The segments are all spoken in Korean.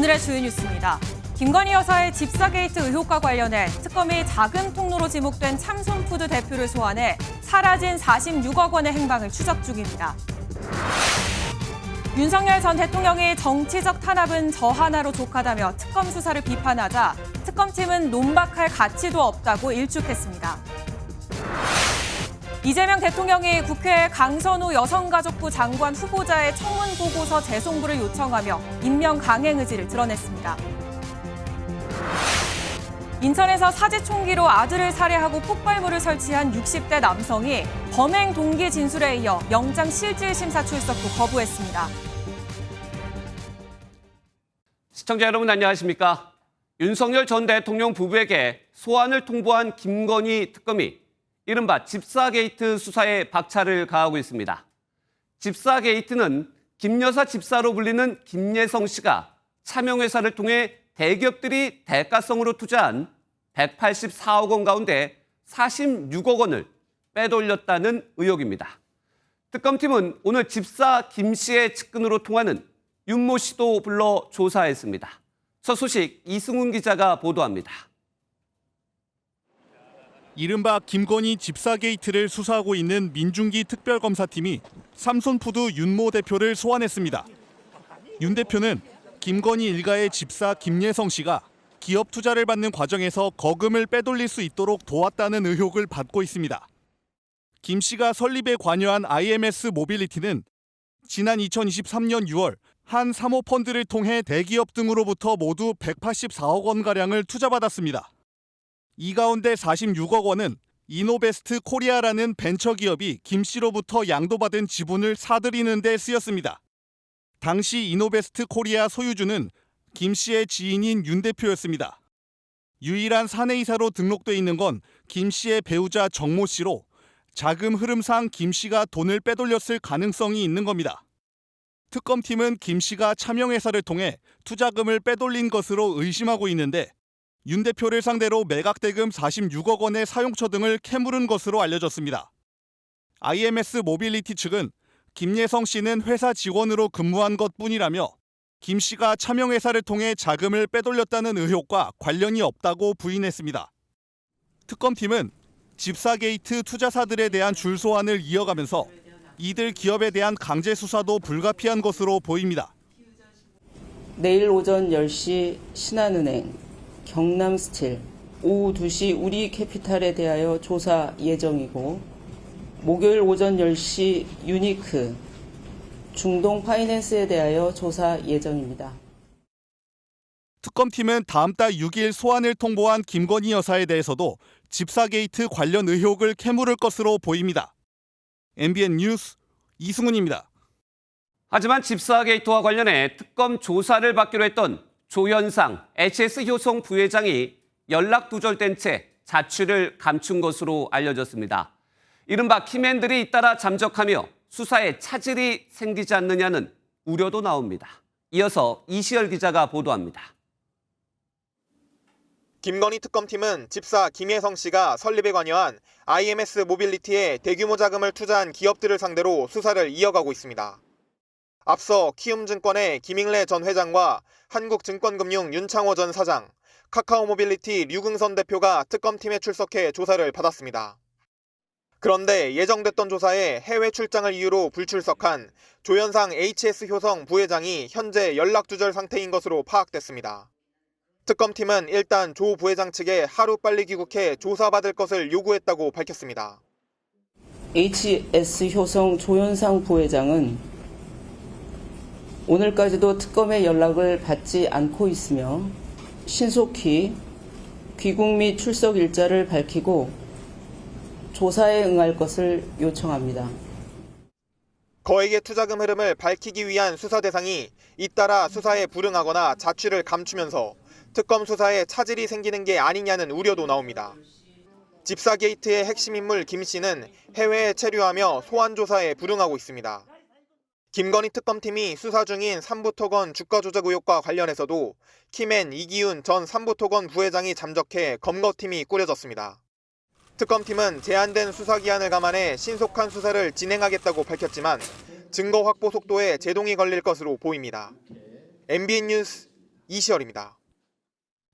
오늘의 주요 뉴스입니다. 김건희 여사의 집사 게이트 의혹과 관련해 특검이 작은 통로로 지목된 참손푸드 대표를 소환해 사라진 46억 원의 행방을 추적 중입니다. 윤석열 전 대통령이 정치적 탄압은 저 하나로 족하다며 특검 수사를 비판하자 특검팀은 논박할 가치도 없다고 일축했습니다. 이재명 대통령이 국회에 강선우 여성가족부 장관 후보자의 청문 보고서 재송부를 요청하며 임명 강행 의지를 드러냈습니다. 인천에서 사제총기로 아들을 살해하고 폭발물을 설치한 60대 남성이 범행 동기 진술에 이어 영장 실질 심사 출석도 거부했습니다. 시청자 여러분 안녕하십니까? 윤석열 전 대통령 부부에게 소환을 통보한 김건희 특검이 이른바 집사 게이트 수사에 박차를 가하고 있습니다. 집사 게이트는 김 여사 집사로 불리는 김예성 씨가 차명회사를 통해 대기업들이 대가성으로 투자한 184억 원 가운데 46억 원을 빼돌렸다는 의혹입니다. 특검팀은 오늘 집사 김 씨의 측근으로 통하는 윤모 씨도 불러 조사했습니다. 첫 소식 이승훈 기자가 보도합니다. 이른바 김건희 집사 게이트를 수사하고 있는 민중기 특별검사팀이 삼손푸드 윤모 대표를 소환했습니다. 윤 대표는 김건희 일가의 집사 김예성 씨가 기업 투자를 받는 과정에서 거금을 빼돌릴 수 있도록 도왔다는 의혹을 받고 있습니다. 김 씨가 설립에 관여한 IMS 모빌리티는 지난 2023년 6월 한 사모펀드를 통해 대기업 등으로부터 모두 184억 원가량을 투자받았습니다. 이 가운데 46억 원은 이노베스트 코리아라는 벤처기업이 김 씨로부터 양도받은 지분을 사들이는 데 쓰였습니다. 당시 이노베스트 코리아 소유주는 김 씨의 지인인 윤 대표였습니다. 유일한 사내이사로 등록돼 있는 건 김 씨의 배우자 정모 씨로 자금 흐름상 김 씨가 돈을 빼돌렸을 가능성이 있는 겁니다. 특검팀은 김 씨가 차명회사를 통해 투자금을 빼돌린 것으로 의심하고 있는데 윤 대표를 상대로 매각대금 46억 원의 사용처 등을 캐물은 것으로 알려졌습니다. IMS 모빌리티 측은 김예성 씨는 회사 직원으로 근무한 것뿐이라며 김 씨가 차명회사를 통해 자금을 빼돌렸다는 의혹과 관련이 없다고 부인했습니다. 특검팀은 집사 게이트 투자사들에 대한 줄 소환을 이어가면서 이들 기업에 대한 강제 수사도 불가피한 것으로 보입니다. 내일 오전 10시 신한은행, 경남스틸, 오후 2시 우리캐피탈에 대하여 조사 예정이고 목요일 오전 10시 유니크, 중동 파이낸스에 대하여 조사 예정입니다. 특검팀은 다음 달 6일 소환을 통보한 김건희 여사에 대해서도 집사 게이트 관련 의혹을 캐물을 것으로 보입니다. MBN 뉴스 이승훈입니다. 하지만 집사 게이트와 관련해 특검 조사를 받기로 했던 조현상 HS 효성 부회장이 연락 두절된 채 자취를 감춘 것으로 알려졌습니다. 이른바 키맨들이 잇따라 잠적하며 수사에 차질이 생기지 않느냐는 우려도 나옵니다. 이어서 이시열 기자가 보도합니다. 김건희 특검팀은 집사 김예성 씨가 설립에 관여한 IMS 모빌리티에 대규모 자금을 투자한 기업들을 상대로 수사를 이어가고 있습니다. 앞서 키움증권의 김잉래 전 회장과 한국증권금융 윤창호 전 사장, 카카오모빌리티 류긍선 대표가 특검팀에 출석해 조사를 받았습니다. 그런데 예정됐던 조사에 해외 출장을 이유로 불출석한 조현상 HS 효성 부회장이 현재 연락두절 상태인 것으로 파악됐습니다. 특검팀은 일단 조 부회장 측에 하루빨리 귀국해 조사받을 것을 요구했다고 밝혔습니다. HS 효성 조현상 부회장은 오늘까지도 특검의 연락을 받지 않고 있으며 신속히 귀국 및 출석 일자를 밝히고 조사에 응할 것을 요청합니다. 거액의 투자금 흐름을 밝히기 위한 수사 대상이 잇따라 수사에 불응하거나 자취를 감추면서 특검 수사에 차질이 생기는 게 아니냐는 우려도 나옵니다. 집사 게이트의 핵심 인물 김 씨는 해외에 체류하며 소환 조사에 불응하고 있습니다. 김건희 특검팀이 수사 중인 삼부토건 주가 조작 의혹과 관련해서도 키맨 이기훈 전 삼부토건 부회장이 잠적해 검거팀이 꾸려졌습니다. 특검팀은 제한된 수사기한을 감안해 신속한 수사를 진행하겠다고 밝혔지만 증거 확보 속도에 제동이 걸릴 것으로 보입니다. MBN 뉴스 이시열입니다.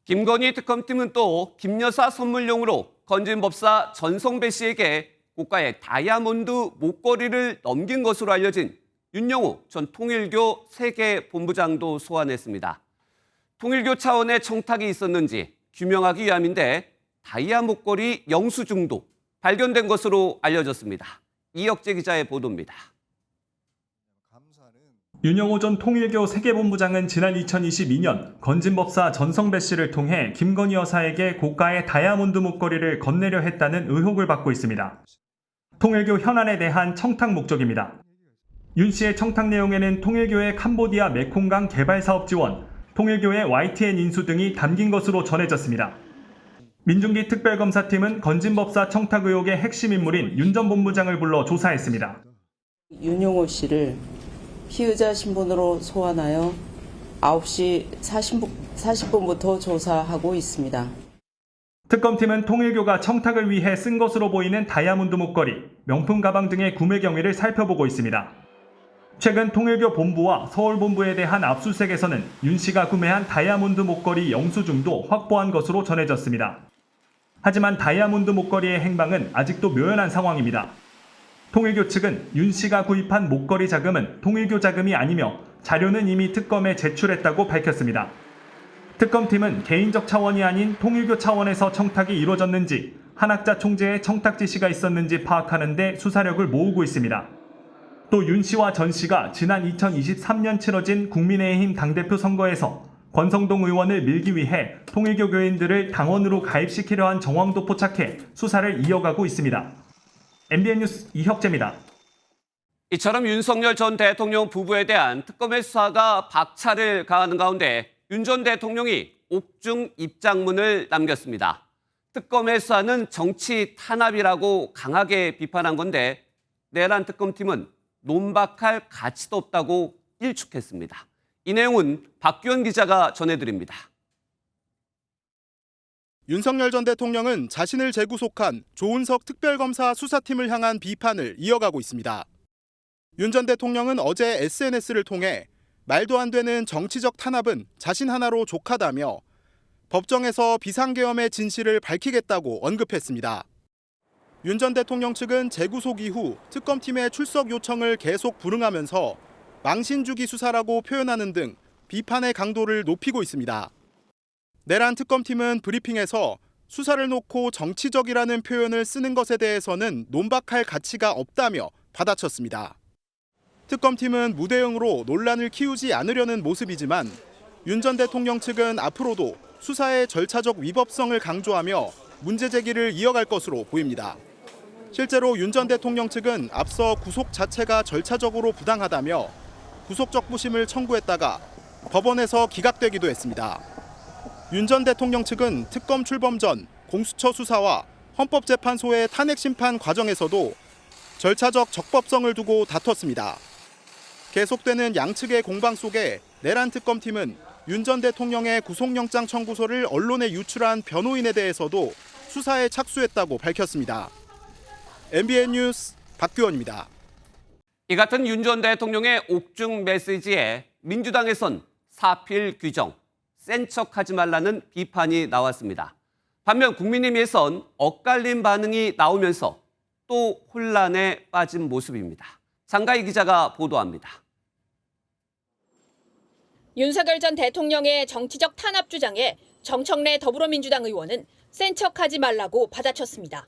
김건희 특검팀은 또 김 여사 선물용으로 건진 법사 전성배 씨에게 고가의 다이아몬드 목걸이를 넘긴 것으로 알려진 윤영호 전 통일교 세계본부장도 소환했습니다. 통일교 차원의 청탁이 있었는지 규명하기 위함인데 다이아 목걸이 영수증도 발견된 것으로 알려졌습니다. 이혁재 기자의 보도입니다. 윤영호 전 통일교 세계본부장은 지난 2022년 건진법사 전성배 씨를 통해 김건희 여사에게 고가의 다이아몬드 목걸이를 건네려 했다는 의혹을 받고 있습니다. 통일교 현안에 대한 청탁 목적입니다. 윤 씨의 청탁 내용에는 통일교의 캄보디아 메콩강 개발 사업 지원, 통일교의 YTN 인수 등이 담긴 것으로 전해졌습니다. 민중기 특별검사팀은 건진법사 청탁 의혹의 핵심 인물인 윤 전 본부장을 불러 조사했습니다. 윤영호 씨를 피의자 신분으로 소환하여 9시 40분부터 조사하고 있습니다. 특검팀은 통일교가 청탁을 위해 쓴 것으로 보이는 다이아몬드 목걸이, 명품 가방 등의 구매 경위를 살펴보고 있습니다. 최근 통일교 본부와 서울본부에 대한 압수수색에서는 윤 씨가 구매한 다이아몬드 목걸이 영수증도 확보한 것으로 전해졌습니다. 하지만 다이아몬드 목걸이의 행방은 아직도 묘연한 상황입니다. 통일교 측은 윤 씨가 구입한 목걸이 자금은 통일교 자금이 아니며 자료는 이미 특검에 제출했다고 밝혔습니다. 특검팀은 개인적 차원이 아닌 통일교 차원에서 청탁이 이루어졌는지 한학자 총재의 청탁 지시가 있었는지 파악하는 데 수사력을 모으고 있습니다. 또 윤 씨와 전 씨가 지난 2023년 치러진 국민의힘 당대표 선거에서 권성동 의원을 밀기 위해 통일교 교인들을 당원으로 가입시키려 한 정황도 포착해 수사를 이어가고 있습니다. MBN 뉴스 이혁재입니다. 이처럼 윤석열 전 대통령 부부에 대한 특검의 수사가 박차를 가하는 가운데 윤 전 대통령이 옥중 입장문을 남겼습니다. 특검의 수사는 정치 탄압이라고 강하게 비판한 건데 내란 특검팀은 논박할 가치도 없다고 일축했습니다. 이 내용은 박규원 기자가 전해드립니다. 윤석열 전 대통령은 자신을 재구속한 조은석 특별검사 수사팀을 향한 비판을 이어가고 있습니다. 윤 전 대통령은 어제 SNS를 통해 말도 안 되는 정치적 탄압은 자신 하나로 족하다며 법정에서 비상계엄의 진실을 밝히겠다고 언급했습니다. 윤 전 대통령 측은 재구속 이후 특검팀의 출석 요청을 계속 불응하면서 망신주기 수사라고 표현하는 등 비판의 강도를 높이고 있습니다. 내란 특검팀은 브리핑에서 수사를 놓고 정치적이라는 표현을 쓰는 것에 대해서는 논박할 가치가 없다며 받아쳤습니다. 특검팀은 무대응으로 논란을 키우지 않으려는 모습이지만 윤 전 대통령 측은 앞으로도 수사의 절차적 위법성을 강조하며 문제 제기를 이어갈 것으로 보입니다. 실제로 윤 전 대통령 측은 앞서 구속 자체가 절차적으로 부당하다며 구속적부심을 청구했다가 법원에서 기각되기도 했습니다. 윤 전 대통령 측은 특검 출범 전 공수처 수사와 헌법재판소의 탄핵 심판 과정에서도 절차적 적법성을 두고 다퉜습니다. 계속되는 양측의 공방 속에 내란 특검팀은 윤 전 대통령의 구속영장 청구서를 언론에 유출한 변호인에 대해서도 수사에 착수했다고 밝혔습니다. MBN 뉴스 박규원입니다. 이 같은 윤 전 대통령의 옥중 메시지에 민주당에선 사필 규정, 센 척하지 말라는 비판이 나왔습니다. 반면 국민의힘에선 엇갈린 반응이 나오면서 또 혼란에 빠진 모습입니다. 장가희 기자가 보도합니다. 윤석열 전 대통령의 정치적 탄압 주장에 정청래 더불어민주당 의원은 센 척하지 말라고 받아쳤습니다.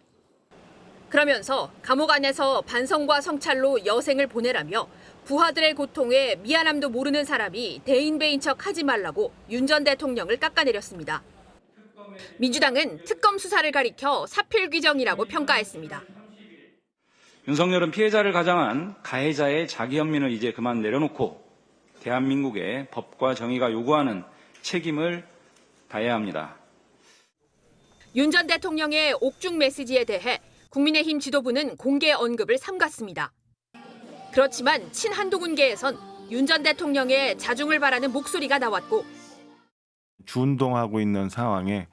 그러면서 감옥 안에서 반성과 성찰로 여생을 보내라며 부하들의 고통에 미안함도 모르는 사람이 대인배인 척 하지 말라고 윤 전 대통령을 깎아내렸습니다. 민주당은 특검 수사를 가리켜 사필 규정이라고 평가했습니다. 윤석열은 피해자를 가장한 가해자의 자기 연민을 이제 그만 내려놓고 대한민국의 법과 정의가 요구하는 책임을 다해야 합니다. 윤 전 대통령의 옥중 메시지에 대해 국민의힘 지도부는 공개 언급을 삼갔습니다. 그렇지만 친한동훈계에선 윤 전 대통령의 자중을 바라는 목소리가 나왔고 주운동하고 있는 상황에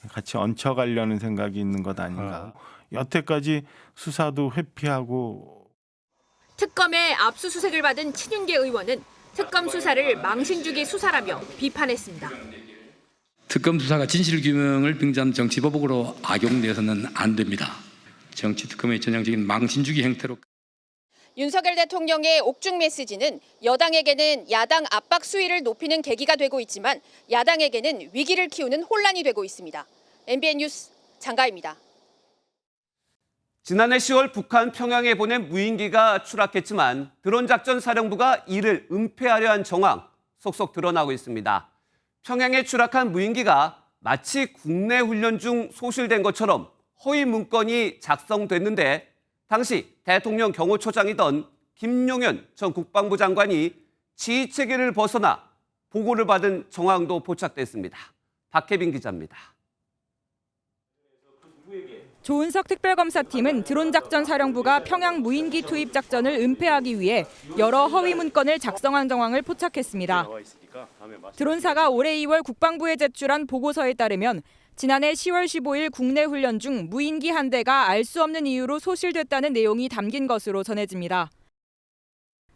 같이 얹혀가려는 생각이 있는 것 아닌가. 여태까지 수사도 회피하고 특검의 압수수색을 받은 친윤계 의원은 특검 수사를 망신주기 수사라며 비판했습니다. 특검 수사가 진실규명을 빙자한 정치보복으로 악용돼서는 안 됩니다. 정치특검의 전형적인 망신주기 형태로. 윤석열 대통령의 옥중 메시지는 여당에게는 야당 압박 수위를 높이는 계기가 되고 있지만 야당에게는 위기를 키우는 혼란이 되고 있습니다. MBN 뉴스 장가입니다. 지난해 10월 북한 평양에 보낸 무인기가 추락했지만 드론작전 사령부가 이를 은폐하려 한 정황 속속 드러나고 있습니다. 평양에 추락한 무인기가 마치 국내 훈련 중 소실된 것처럼 허위 문건이 작성됐는데 당시 대통령 경호처장이던 김용현 전 국방부 장관이 지휘체계를 벗어나 보고를 받은 정황도 포착됐습니다. 박혜빈 기자입니다. 조은석 특별검사팀은 드론작전 사령부가 평양 무인기 투입 작전을 은폐하기 위해 여러 허위 문건을 작성한 정황을 포착했습니다. 드론사가 올해 2월 국방부에 제출한 보고서에 따르면 지난해 10월 15일 국내 훈련 중 무인기 한 대가 알 수 없는 이유로 소실됐다는 내용이 담긴 것으로 전해집니다.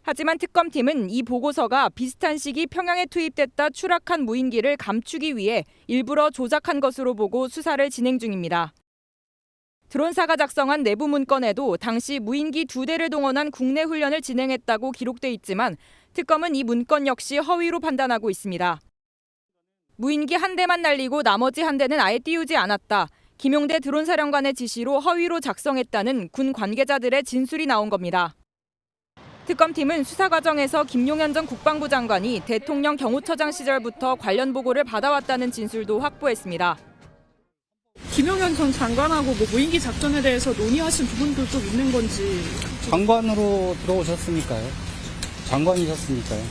하지만 특검팀은 이 보고서가 비슷한 시기 평양에 투입됐다 추락한 무인기를 감추기 위해 일부러 조작한 것으로 보고 수사를 진행 중입니다. 드론사가 작성한 내부 문건에도 당시 무인기 2대를 동원한 국내 훈련을 진행했다고 기록돼 있지만 특검은 이 문건 역시 허위로 판단하고 있습니다. 무인기 한 대만 날리고 나머지 한 대는 아예 띄우지 않았다. 김용대 드론사령관의 지시로 허위로 작성했다는 군 관계자들의 진술이 나온 겁니다. 특검팀은 수사 과정에서 김용현 전 국방부 장관이 대통령 경호처장 시절부터 관련 보고를 받아왔다는 진술도 확보했습니다. 김용현 전 장관하고 무인기 작전에 대해서 논의하신 부분들도 있는 건지. 장관으로 들어오셨으니까요. 장관이셨으니까요.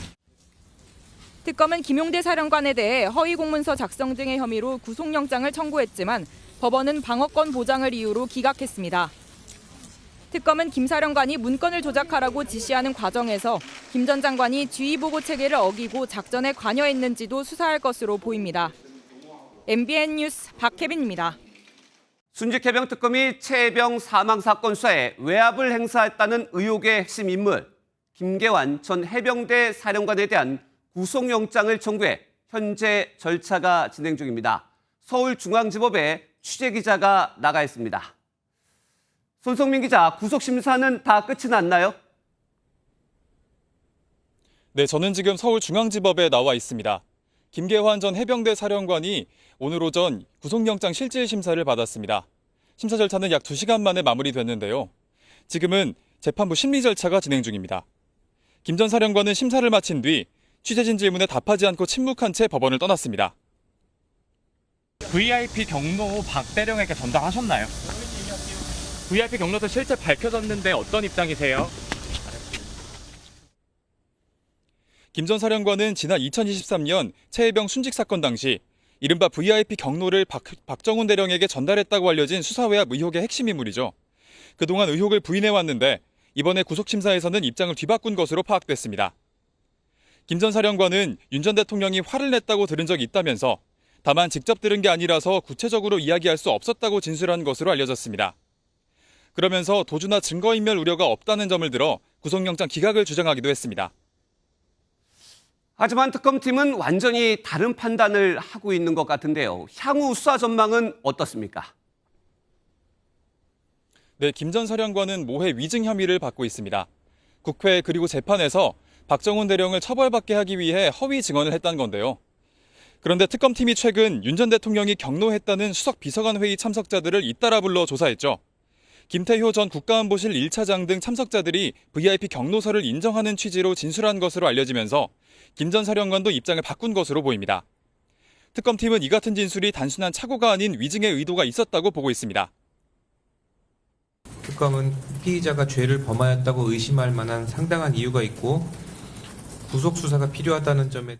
특검은 김용대 사령관에 대해 허위 공문서 작성 등의 혐의로 구속영장을 청구했지만 법원은 방어권 보장을 이유로 기각했습니다. 특검은 김 사령관이 문건을 조작하라고 지시하는 과정에서 김 전 장관이 지휘보고 체계를 어기고 작전에 관여했는지도 수사할 것으로 보입니다. MBN 뉴스 박혜빈입니다. 순직해병 특검이 최해병 사망 사건 수사에 외압을 행사했다는 의혹의 핵심 인물 김계환 전 해병대 사령관에 대한 구속영장을 청구해 현재 절차가 진행 중입니다. 서울중앙지법에 취재기자가 나가 있습니다. 손성민 기자, 구속심사는 다 끝이 났나요? 네, 저는 지금 서울중앙지법에 나와 있습니다. 김계환 전 해병대 사령관이 오늘 오전 구속영장 실질심사를 받았습니다. 심사 절차는 약 2시간 만에 마무리됐는데요. 지금은 재판부 심리 절차가 진행 중입니다. 김 전 사령관은 심사를 마친 뒤 취재진 질문에 답하지 않고 침묵한 채 법원을 떠났습니다. VIP 경로 박 대령에게 전달하셨나요? VIP 경로도 실제 밝혀졌는데 어떤 입장이세요? 김 전 사령관은 지난 2023년 최해병 순직 사건 당시 이른바 VIP 경로를 박정훈 대령에게 전달했다고 알려진 수사외압 의혹의 핵심 인물이죠. 그동안 의혹을 부인해왔는데 이번에 구속심사에서는 입장을 뒤바꾼 것으로 파악됐습니다. 김 전 사령관은 윤 전 대통령이 화를 냈다고 들은 적이 있다면서 다만 직접 들은 게 아니라서 구체적으로 이야기할 수 없었다고 진술한 것으로 알려졌습니다. 그러면서 도주나 증거인멸 우려가 없다는 점을 들어 구속영장 기각을 주장하기도 했습니다. 하지만 특검팀은 완전히 다른 판단을 하고 있는 것 같은데요. 향후 수사 전망은 어떻습니까? 네, 김 전 사령관은 모해 위증 혐의를 받고 있습니다. 국회 그리고 재판에서 박정훈 대령을 처벌받게 하기 위해 허위 증언을 했다는 건데요. 그런데 특검팀이 최근 윤 전 대통령이 경로했다는 수석 비서관 회의 참석자들을 잇따라 불러 조사했죠. 김태효 전 국가안보실 1차장 등 참석자들이 VIP 경로서를 인정하는 취지로 진술한 것으로 알려지면서 김 전 사령관도 입장을 바꾼 것으로 보입니다. 특검팀은 이 같은 진술이 단순한 착오가 아닌 위증의 의도가 있었다고 보고 있습니다. 특검은 피의자가 죄를 범하였다고 의심할 만한 상당한 이유가 있고 구속 수사가 필요하다는 점에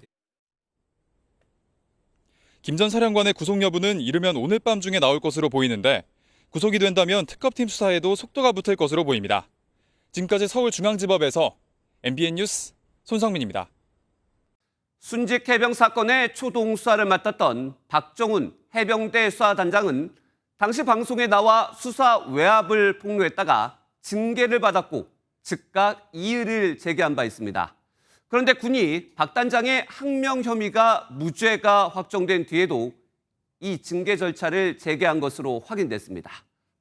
김 전 사령관의 구속 여부는 이르면 오늘 밤 중에 나올 것으로 보이는데 구속이 된다면 특검팀 수사에도 속도가 붙을 것으로 보입니다. 지금까지 서울중앙지법에서 MBN 뉴스 손성민입니다. 순직 해병 사건의 초동 수사를 맡았던 박정훈 해병대 수사단장은 당시 방송에 나와 수사 외압을 폭로했다가 징계를 받았고 즉각 이의를 제기한 바 있습니다. 그런데 군이 박 단장의 항명 혐의가 무죄가 확정된 뒤에도 이 징계 절차를 재개한 것으로 확인됐습니다.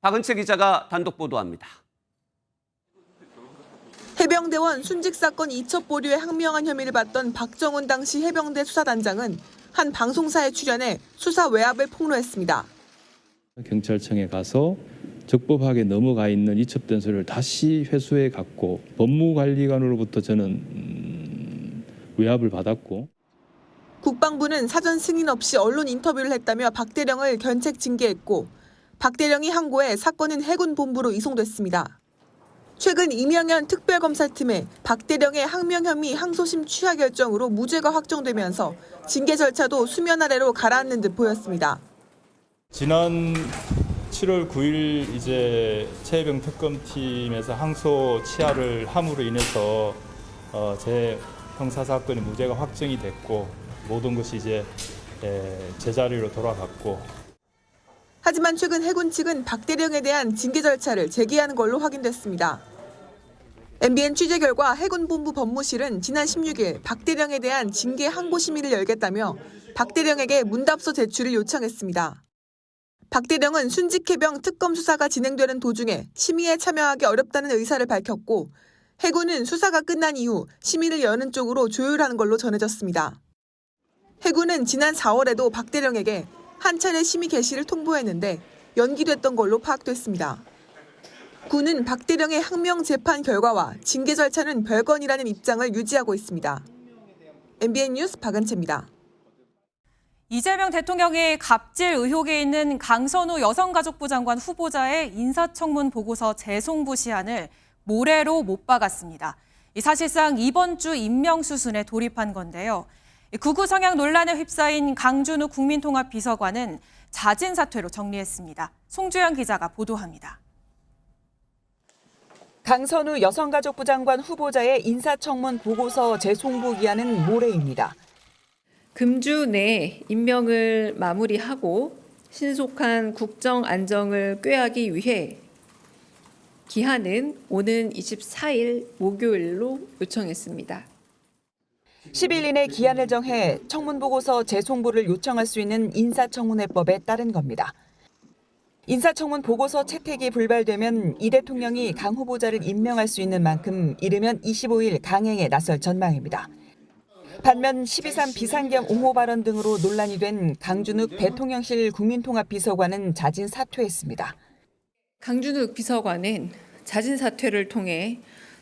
박은채 기자가 단독 보도합니다. 해병대원 순직 사건 2첩 보류에 항명한 혐의를 받던 박정훈 당시 해병대 수사단장은 한 방송사에 출연해 수사 외압을 폭로했습니다. 경찰청에 가서 적법하게 넘어가 있는 이첩된 서류를 다시 회수해 갖고 법무관리관으로부터 저는 외압을 받았고, 국방부는 사전 승인 없이 언론 인터뷰를 했다며 박 대령을 견책 징계했고, 박 대령이 항고해 사건은 해군 본부로 이송됐습니다. 최근 이명현 특별검사팀에 박 대령의 항명 혐의 항소심 취하 결정으로 무죄가 확정되면서 징계 절차도 수면 아래로 가라앉는 듯 보였습니다. 지난 7월 9일 이제 최해병 특검팀에서 항소 취하를 함으로 인해서 제 형사 사건의 무죄가 확정이 됐고, 모든 것이 이제 제자리로 돌아갔고. 하지만 최근 해군 측은 박 대령에 대한 징계 절차를 재개하는 걸로 확인됐습니다. MBN 취재 결과 해군 본부 법무실은 지난 16일 박 대령에 대한 징계 항고 심의를 열겠다며 박 대령에게 문답서 제출을 요청했습니다. 박 대령은 순직해병 특검 수사가 진행되는 도중에 심의에 참여하기 어렵다는 의사를 밝혔고, 해군은 수사가 끝난 이후 심의를 여는 쪽으로 조율하는 걸로 전해졌습니다. 해군은 지난 4월에도 박 대령에게 한 차례 심의 개시를 통보했는데 연기됐던 걸로 파악됐습니다. 군은 박 대령의 항명 재판 결과와 징계 절차는 별건이라는 입장을 유지하고 있습니다. MBN 뉴스 박은채입니다. 이재명 대통령이 갑질 의혹에 있는 강선우 여성가족부 장관 후보자의 인사청문 보고서 재송부 시한을 모레로 못 박았습니다. 사실상 이번 주 임명 수순에 돌입한 건데요. 극우 성향 논란에 휩싸인 강준우 국민통합비서관은 자진 사퇴로 정리했습니다. 송주영 기자가 보도합니다. 강선우 여성가족부 장관 후보자의 인사청문 보고서 재송부 기한은 모레입니다. 금주 내에 임명을 마무리하고 신속한 국정 안정을 꾀하기 위해 기한은 오는 24일 목요일로 요청했습니다. 10일 이내 기한을 정해 청문보고서 재송부를 요청할 수 있는 인사청문회법에 따른 겁니다. 인사청문 보고서 채택이 불발되면 이 대통령이 강 후보자를 임명할 수 있는 만큼 이르면 25일 강행에 나설 전망입니다. 반면 12.3 비상경 옹호 발언 등으로 논란이 된 강준욱 대통령실 국민통합비서관은 자진 사퇴했습니다. 강준욱 비서관은 자진 사퇴를 통해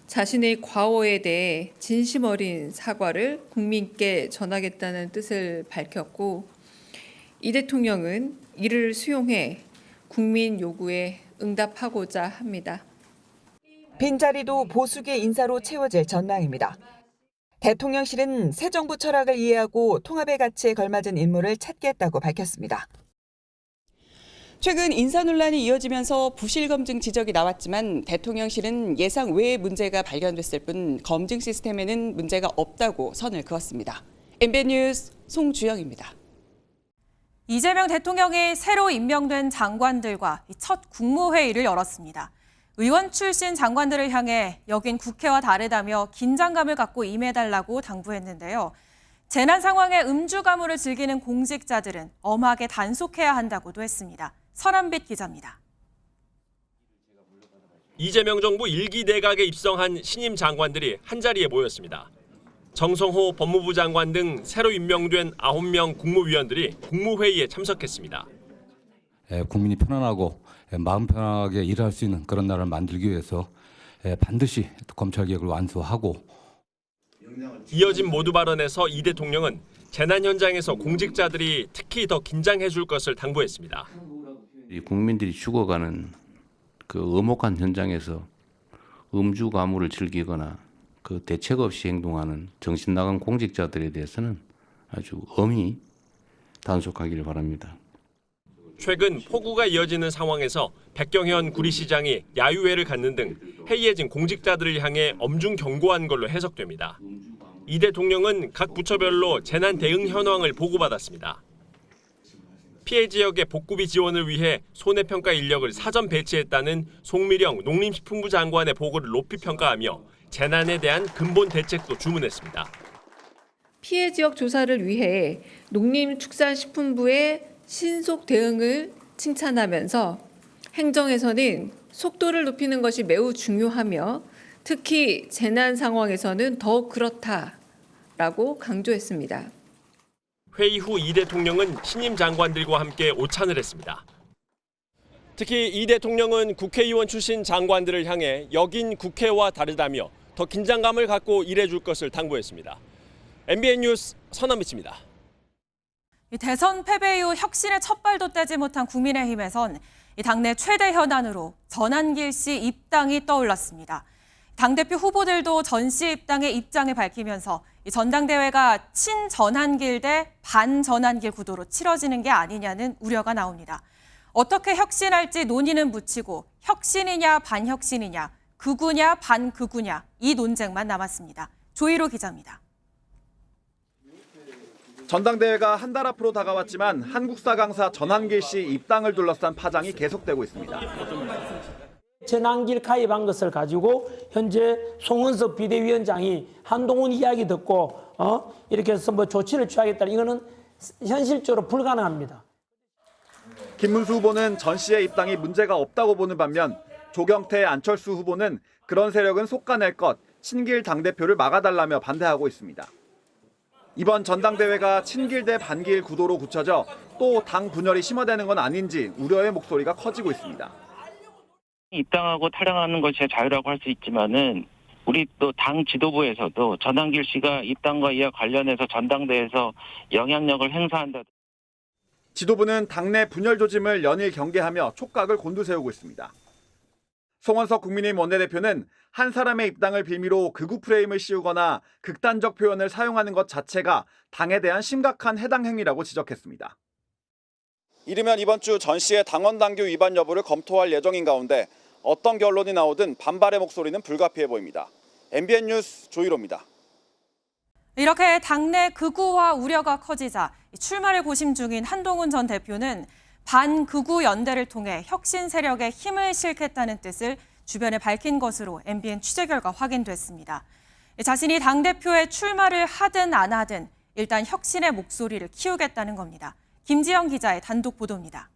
자신의 과오에 대해 진심 어린 사과를 국민께 전하겠다는 뜻을 밝혔고, 이 대통령은 이를 수용해 국민 요구에 응답하고자 합니다. 빈자리도 보수계 인사로 채워질 전망입니다. 대통령실은 새 정부 철학을 이해하고 통합의 가치에 걸맞은 인물을 찾겠다고 밝혔습니다. 최근 인사 논란이 이어지면서 부실 검증 지적이 나왔지만 대통령실은 예상 외의 문제가 발견됐을 뿐 검증 시스템에는 문제가 없다고 선을 그었습니다. MBN 뉴스 송주영입니다. 이재명 대통령이 새로 임명된 장관들과 첫 국무회의를 열었습니다. 의원 출신 장관들을 향해 여긴 국회와 다르다며 긴장감을 갖고 임해달라고 당부했는데요. 재난 상황에 음주 가무를 즐기는 공직자들은 엄하게 단속해야 한다고도 했습니다. 설한빛 기자입니다. 이재명 정부 1기 내각에 입성한 신임 장관들이 한자리에 모였습니다. 정성호 법무부 장관 등 새로 임명된 9명 국무위원들이 국무회의에 참석했습니다. 국민이 편안하고 마음 편하게 일할 수 있는 그런 나라를 만들기 위해서 반드시 검찰개혁을 완수하고. 이어진 모두 발언에서 이 대통령은 재난 현장에서 공직자들이 특히 더 긴장해 줄 것을 당부했습니다. 국민들이 죽어가는 그 엄혹한 현장에서 음주 가무를 즐기거나 그 대책 없이 행동하는 정신 나간 공직자들에 대해서는 아주 엄히 단속하기를 바랍니다. 최근 폭우가 이어지는 상황에서 백경현 구리시장이 야유회를 갖는 등 해이해진 공직자들을 향해 엄중 경고한 걸로 해석됩니다. 이 대통령은 각 부처별로 재난 대응 현황을 보고받았습니다. 피해 지역의 복구비 지원을 위해 손해평가 인력을 사전 배치했다는 송미령 농림식품부 장관의 보고를 높이 평가하며 재난에 대한 근본 대책도 주문했습니다. 피해 지역 조사를 위해 농림축산식품부의 신속 대응을 칭찬하면서 행정에서는 속도를 높이는 것이 매우 중요하며 특히 재난 상황에서는 더욱 그렇다라고 강조했습니다. 회의 후 이 대통령은 신임 장관들과 함께 오찬을 했습니다. 특히 이 대통령은 국회의원 출신 장관들을 향해 여긴 국회와 다르다며 더 긴장감을 갖고 일해줄 것을 당부했습니다. MBN 뉴스 선한미치입니다. 대선 패배 이후 혁신의 첫 발도 떼지 못한 국민의힘에선 당내 최대 현안으로 전한길 씨 입당이 떠올랐습니다. 당대표 후보들도 전 씨 입당의 입장을 밝히면서 전당대회가 친전한길 대 반전한길 구도로 치러지는 게 아니냐는 우려가 나옵니다. 어떻게 혁신할지 논의는 묻히고 혁신이냐 반혁신이냐, 극우냐 반극우냐 이 논쟁만 남았습니다. 조희로 기자입니다. 전당대회가 한 달 앞으로 다가왔지만 한국사 강사 전한길 씨 입당을 둘러싼 파장이 계속되고 있습니다. 전한길 가입한 것을 가지고 현재 송은석 비대위원장이 한동훈 이야기 듣고 이렇게 해서 뭐 조치를 취하겠다, 이거는 현실적으로 불가능합니다. 김문수 후보는 전 씨의 입당이 문제가 없다고 보는 반면 조경태, 안철수 후보는 그런 세력은 속아낼 것, 친길 당대표를 막아달라며 반대하고 있습니다. 이번 전당대회가 친길 대 반길 구도로 굳혀져 또 당 분열이 심화되는 건 아닌지 우려의 목소리가 커지고 있습니다. 입당하고 탈당하는 것이 자유라고 할 수 있지만은 우리 또 당 지도부에서도 전한길 씨가 입당과 이와 관련해서 전당대회에서 영향력을 행사한다. 지도부는 당내 분열 조짐을 연일 경계하며 촉각을 곤두세우고 있습니다. 송원석 국민의힘 원내대표는 한 사람의 입당을 빌미로 극우 프레임을 씌우거나 극단적 표현을 사용하는 것 자체가 당에 대한 심각한 해당 행위라고 지적했습니다. 이르면 이번 주 전 씨의 당원 당규 위반 여부를 검토할 예정인 가운데 어떤 결론이 나오든 반발의 목소리는 불가피해 보입니다. MBN 뉴스 조희로입니다. 이렇게 당내 극우화 우려가 커지자 출마를 고심 중인 한동훈 전 대표는 반극우 연대를 통해 혁신 세력에 힘을 실겠다는 뜻을 주변에 밝힌 것으로 MBN 취재 결과 확인됐습니다. 자신이 당대표에 출마를 하든 안 하든 일단 혁신의 목소리를 키우겠다는 겁니다. 김지영 기자의 단독 보도입니다.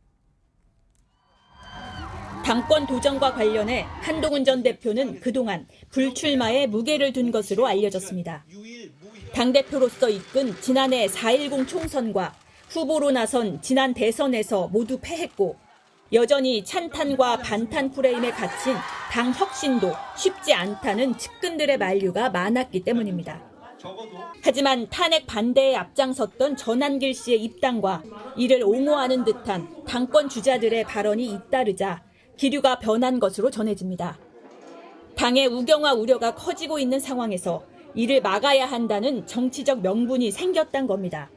당권 도전과 관련해 한동훈 전 대표는 그동안 불출마에 무게를 둔 것으로 알려졌습니다. 당대표로서 이끈 지난해 4.10 총선과 후보로 나선 지난 대선에서 모두 패했고 여전히 찬탄과 반탄 프레임에 갇힌 당 혁신도 쉽지 않다는 측근들의 만류가 많았기 때문입니다. 하지만 탄핵 반대에 앞장섰던 전한길 씨의 입당과 이를 옹호하는 듯한 당권 주자들의 발언이 잇따르자 기류가 변한 것으로 전해집니다. 당의 우경화 우려가 커지고 있는 상황에서 이를 막아야 한다는 정치적 명분이 생겼단 겁니다.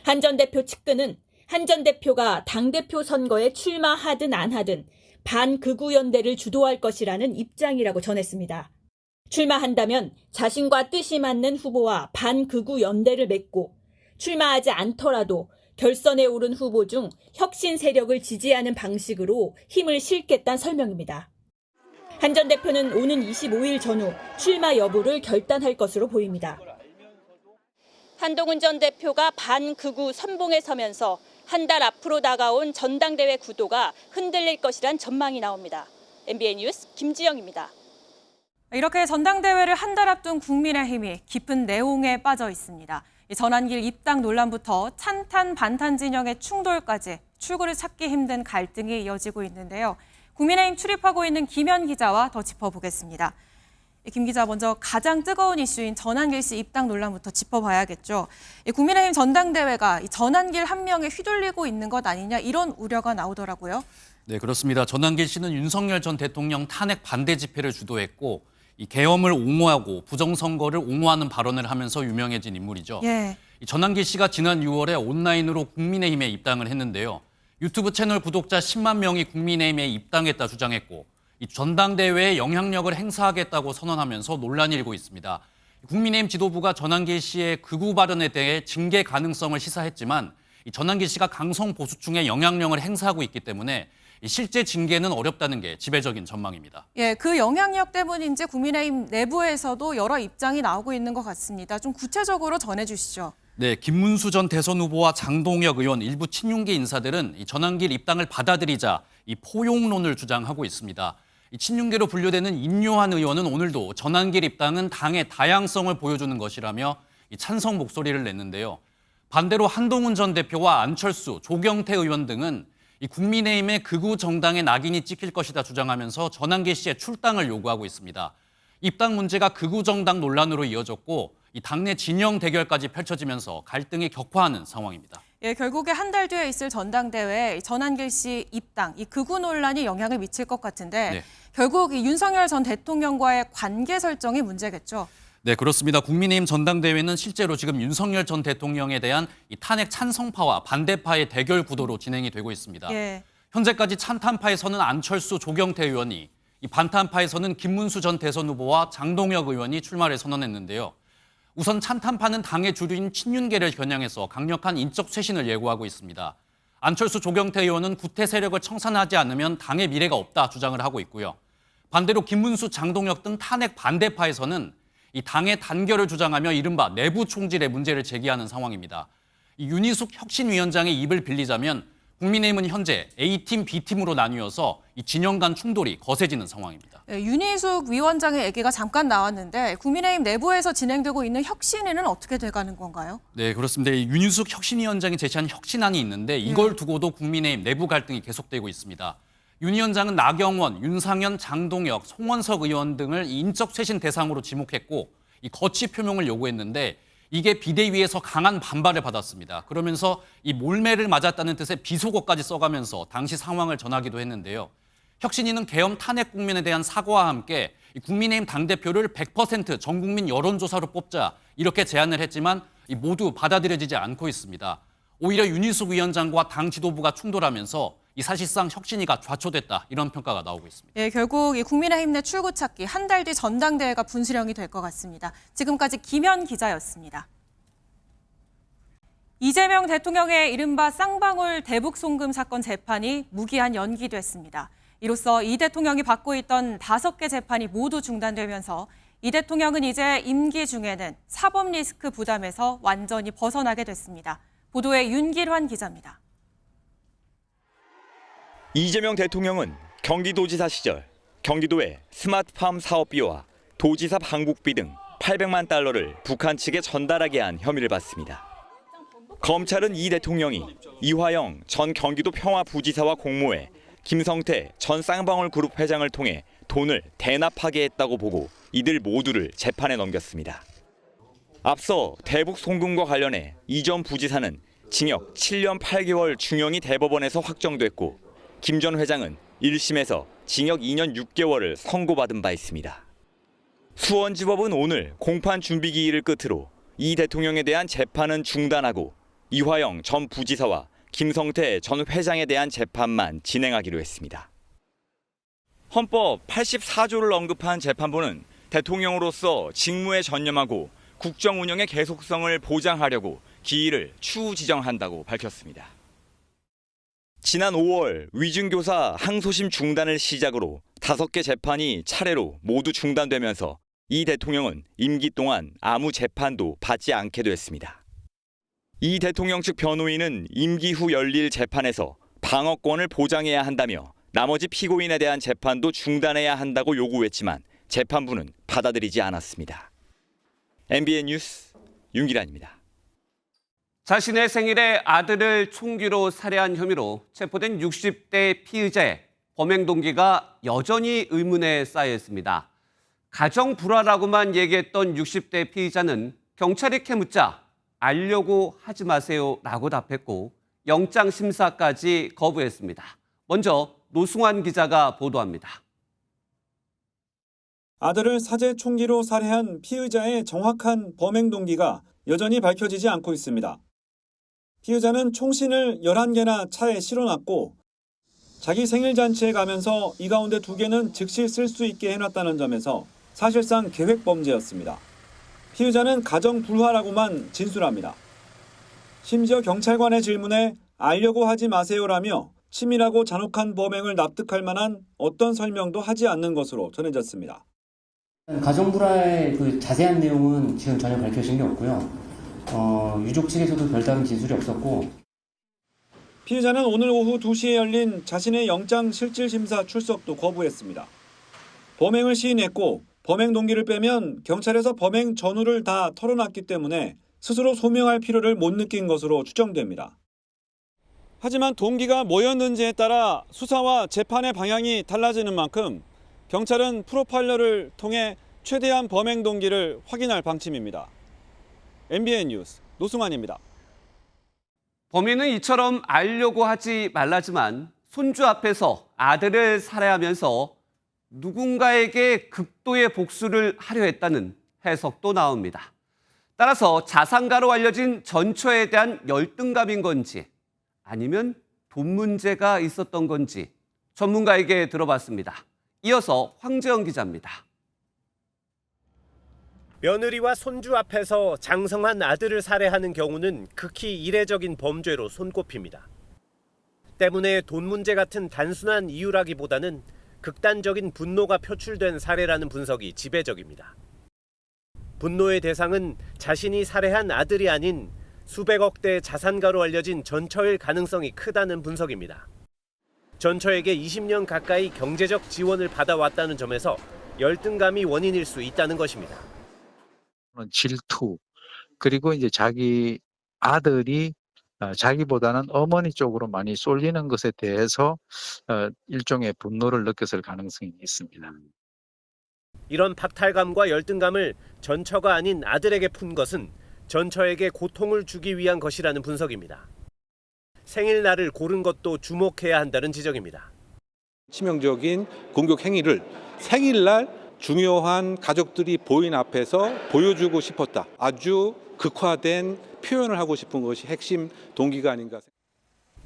한 전 대표 측근은 한 전 대표가 당대표 선거에 출마하든 안 하든 반극우 연대를 주도할 것이라는 입장이라고 전했습니다. 출마한다면 자신과 뜻이 맞는 후보와 반극우 연대를 맺고 출마하지 않더라도 결선에 오른 후보 중 혁신 세력을 지지하는 방식으로 힘을 실겠다는 설명입니다. 한 전 대표는 오는 25일 전후 출마 여부를 결단할 것으로 보입니다. 한동훈 전 대표가 반극우 선봉에 서면서 한 달 앞으로 다가온 전당대회 구도가 흔들릴 것이란 전망이 나옵니다. MBN 뉴스 김지영입니다. 이렇게 전당대회를 한 달 앞둔 국민의힘이 깊은 내홍에 빠져 있습니다. 전한길 입당 논란부터 찬탄 반탄 진영의 충돌까지 출구를 찾기 힘든 갈등이 이어지고 있는데요. 국민의힘 출입하고 있는 김현 기자와 더 짚어보겠습니다. 김 기자, 먼저 가장 뜨거운 이슈인 전한길 씨 입당 논란부터 짚어봐야겠죠. 국민의힘 전당대회가 전한길 한 명에 휘둘리고 있는 것 아니냐, 이런 우려가 나오더라고요. 네, 그렇습니다. 전한길 씨는 윤석열 전 대통령 탄핵 반대 집회를 주도했고 이 계엄을 옹호하고 부정선거를 옹호하는 발언을 하면서 유명해진 인물이죠. 예. 전한길 씨가 지난 6월에 온라인으로 국민의힘에 입당을 했는데요. 유튜브 채널 구독자 10만 명이 국민의힘에 입당했다 주장했고 이 전당대회에 영향력을 행사하겠다고 선언하면서 논란이 일고 있습니다. 국민의힘 지도부가 전한길 씨의 극우 발언에 대해 징계 가능성을 시사했지만 이 전한길 씨가 강성 보수층의 영향력을 행사하고 있기 때문에 실제 징계는 어렵다는 게 지배적인 전망입니다. 예, 그 영향력 때문인지 국민의힘 내부에서도 여러 입장이 나오고 있는 것 같습니다. 좀 구체적으로 전해주시죠. 네, 김문수 전 대선 후보와 장동혁 의원, 일부 친윤계 인사들은 이 전환길 입당을 받아들이자 이 포용론을 주장하고 있습니다. 이 친윤계로 분류되는 인요한 의원은 오늘도 전환길 입당은 당의 다양성을 보여주는 것이라며 이 찬성 목소리를 냈는데요. 반대로 한동훈 전 대표와 안철수, 조경태 의원 등은 이 국민의힘의 극우 정당의 낙인이 찍힐 것이다 주장하면서 전환길 씨의 출당을 요구하고 있습니다. 입당 문제가 극우 정당 논란으로 이어졌고 이 당내 진영 대결까지 펼쳐지면서 갈등이 격화하는 상황입니다. 예, 결국에 한 달 뒤에 있을 전당대회에 전환길 씨 입당, 이 극우 논란이 영향을 미칠 것 같은데 네. 결국 이 윤석열 전 대통령과의 관계 설정이 문제겠죠. 네, 그렇습니다. 국민의힘 전당대회는 실제로 지금 윤석열 전 대통령에 대한 이 탄핵 찬성파와 반대파의 대결 구도로 진행이 되고 있습니다. 예. 현재까지 찬탄파에서는 안철수, 조경태 의원이, 이 반탄파에서는 김문수 전 대선 후보와 장동혁 의원이 출마를 선언했는데요. 우선 찬탄파는 당의 주류인 친윤계를 겨냥해서 강력한 인적 쇄신을 예고하고 있습니다. 안철수, 조경태 의원은 구태 세력을 청산하지 않으면 당의 미래가 없다 주장을 하고 있고요. 반대로 김문수, 장동혁 등 탄핵 반대파에서는 이 당의 단결을 주장하며 이른바 내부 총질의 문제를 제기하는 상황입니다. 이 윤희숙 혁신위원장의 입을 빌리자면 국민의힘은 현재 A팀, B팀으로 나뉘어서 이 진영 간 충돌이 거세지는 상황입니다. 예, 윤희숙 위원장의 얘기가 잠깐 나왔는데 국민의힘 내부에서 진행되고 있는 혁신위는 어떻게 돼가는 건가요? 네, 그렇습니다. 이 윤희숙 혁신위원장이 제시한 혁신안이 있는데 이걸 두고도 국민의힘 내부 갈등이 계속되고 있습니다. 윤 위원장은 나경원, 윤상현, 장동혁, 송원석 의원 등을 인적 쇄신 대상으로 지목했고 이 거취 표명을 요구했는데 이게 비대위에서 강한 반발을 받았습니다. 그러면서 이 몰매를 맞았다는 뜻의 비속어까지 써가면서 당시 상황을 전하기도 했는데요. 혁신위는 계엄 탄핵 국면에 대한 사과와 함께 국민의힘 당대표를 100% 전국민 여론조사로 뽑자 이렇게 제안을 했지만 모두 받아들여지지 않고 있습니다. 오히려 윤희숙 위원장과 당 지도부가 충돌하면서 이 사실상 혁신위가 좌초됐다 이런 평가가 나오고 있습니다. 예, 결국 이 국민의힘 내 출구찾기 한 달 뒤 전당대회가 분수령이 될 것 같습니다. 지금까지 김현 기자였습니다. 이재명 대통령의 이른바 쌍방울 대북 송금 사건 재판이 무기한 연기됐습니다. 이로써 이 대통령이 받고 있던 5개 재판이 모두 중단되면서 이 대통령은 이제 임기 중에는 사법 리스크 부담에서 완전히 벗어나게 됐습니다. 보도에 윤길환 기자입니다. 이재명 대통령은 경기도지사 시절 경기도의 스마트팜 사업비와 도지사 방북비 등 800만 달러를 북한 측에 전달하게 한 혐의를 받습니다. 검찰은 이 대통령이 이화영 전 경기도 평화부지사와 공모해 김성태 전 쌍방울 그룹 회장을 통해 돈을 대납하게 했다고 보고 이들 모두를 재판에 넘겼습니다. 앞서 대북 송금과 관련해 이 전 부지사는 징역 7년 8개월 중형이 대법원에서 확정됐고 김 전 회장은 1심에서 징역 2년 6개월을 선고받은 바 있습니다. 수원지법은 오늘 공판 준비 기일을 끝으로 이 대통령에 대한 재판은 중단하고 이화영 전 부지사와 김성태 전 회장에 대한 재판만 진행하기로 했습니다. 헌법 84조를 언급한 재판부는 대통령으로서 직무에 전념하고 국정 운영의 계속성을 보장하려고 기일을 추후 지정한다고 밝혔습니다. 지난 5월 위중교사 항소심 중단을 시작으로 5개 재판이 차례로 모두 중단되면서 이 대통령은 임기 동안 아무 재판도 받지 않게 됐습니다. 이 대통령 측 변호인은 임기 후 열릴 재판에서 방어권을 보장해야 한다며 나머지 피고인에 대한 재판도 중단해야 한다고 요구했지만 재판부는 받아들이지 않았습니다. MBN 뉴스 윤기란입니다. 자신의 생일에 아들을 총기로 살해한 혐의로 체포된 60대 피의자의 범행 동기가 여전히 의문에 쌓여 있습니다. 가정 불화라고만 얘기했던 60대 피의자는 경찰이 캐묻자 알려고 하지 마세요라고 답했고 영장 심사까지 거부했습니다. 먼저 노승환 기자가 보도합니다. 아들을 사제 총기로 살해한 피의자의 정확한 범행 동기가 여전히 밝혀지지 않고 있습니다. 피의자는 총신을 11개나 차에 실어놨고 자기 생일 잔치에 가면서 이 가운데 2개는 즉시 쓸 수 있게 해놨다는 점에서 사실상 계획 범죄였습니다. 피의자는 가정 불화라고만 진술합니다. 심지어 경찰관의 질문에 알려고 하지 마세요라며 치밀하고 잔혹한 범행을 납득할 만한 어떤 설명도 하지 않는 것으로 전해졌습니다. 가정 불화의 그 자세한 내용은 지금 전혀 밝혀진 게 없고요. 유족 측에서도 별다른 진술이 없었고. 피해자는 오늘 오후 2시에 열린 자신의 영장 실질심사 출석도 거부했습니다. 범행을 시인했고 범행 동기를 빼면 경찰에서 범행 전후를 다 털어놨기 때문에 스스로 소명할 필요를 못 느낀 것으로 추정됩니다. 하지만 동기가 뭐였는지에 따라 수사와 재판의 방향이 달라지는 만큼 경찰은 프로파일러를 통해 최대한 범행 동기를 확인할 방침입니다. MBN 뉴스 노승환입니다. 범인은 이처럼 알려고 하지 말라지만 손주 앞에서 아들을 살해하면서 누군가에게 극도의 복수를 하려 했다는 해석도 나옵니다. 따라서 자산가로 알려진 전처에 대한 열등감인 건지 아니면 돈 문제가 있었던 건지 전문가에게 들어봤습니다. 이어서 황재영 기자입니다. 며느리와 손주 앞에서 장성한 아들을 살해하는 경우는 극히 이례적인 범죄로 손꼽힙니다. 때문에 돈 문제 같은 단순한 이유라기보다는 극단적인 분노가 표출된 사례라는 분석이 지배적입니다. 분노의 대상은 자신이 살해한 아들이 아닌 수백억 대 자산가로 알려진 전처일 가능성이 크다는 분석입니다. 전처에게 20년 가까이 경제적 지원을 받아왔다는 점에서 열등감이 원인일 수 있다는 것입니다. 질투, 그리고 이제 자기 아들이 자기보다는 어머니 쪽으로 많이 쏠리는 것에 대해서 일종의 분노를 느꼈을 가능성이 있습니다. 이런 박탈감과 열등감을 전처가 아닌 아들에게 푼 것은 전처에게 고통을 주기 위한 것이라는 분석입니다. 생일날을 고른 것도 주목해야 한다는 지적입니다. 치명적인 공격 행위를 생일날 중요한 가족들이 보인 앞에서 보여주고 싶었다. 아주 극화된 표현을 하고 싶은 것이 핵심 동기가 아닌가.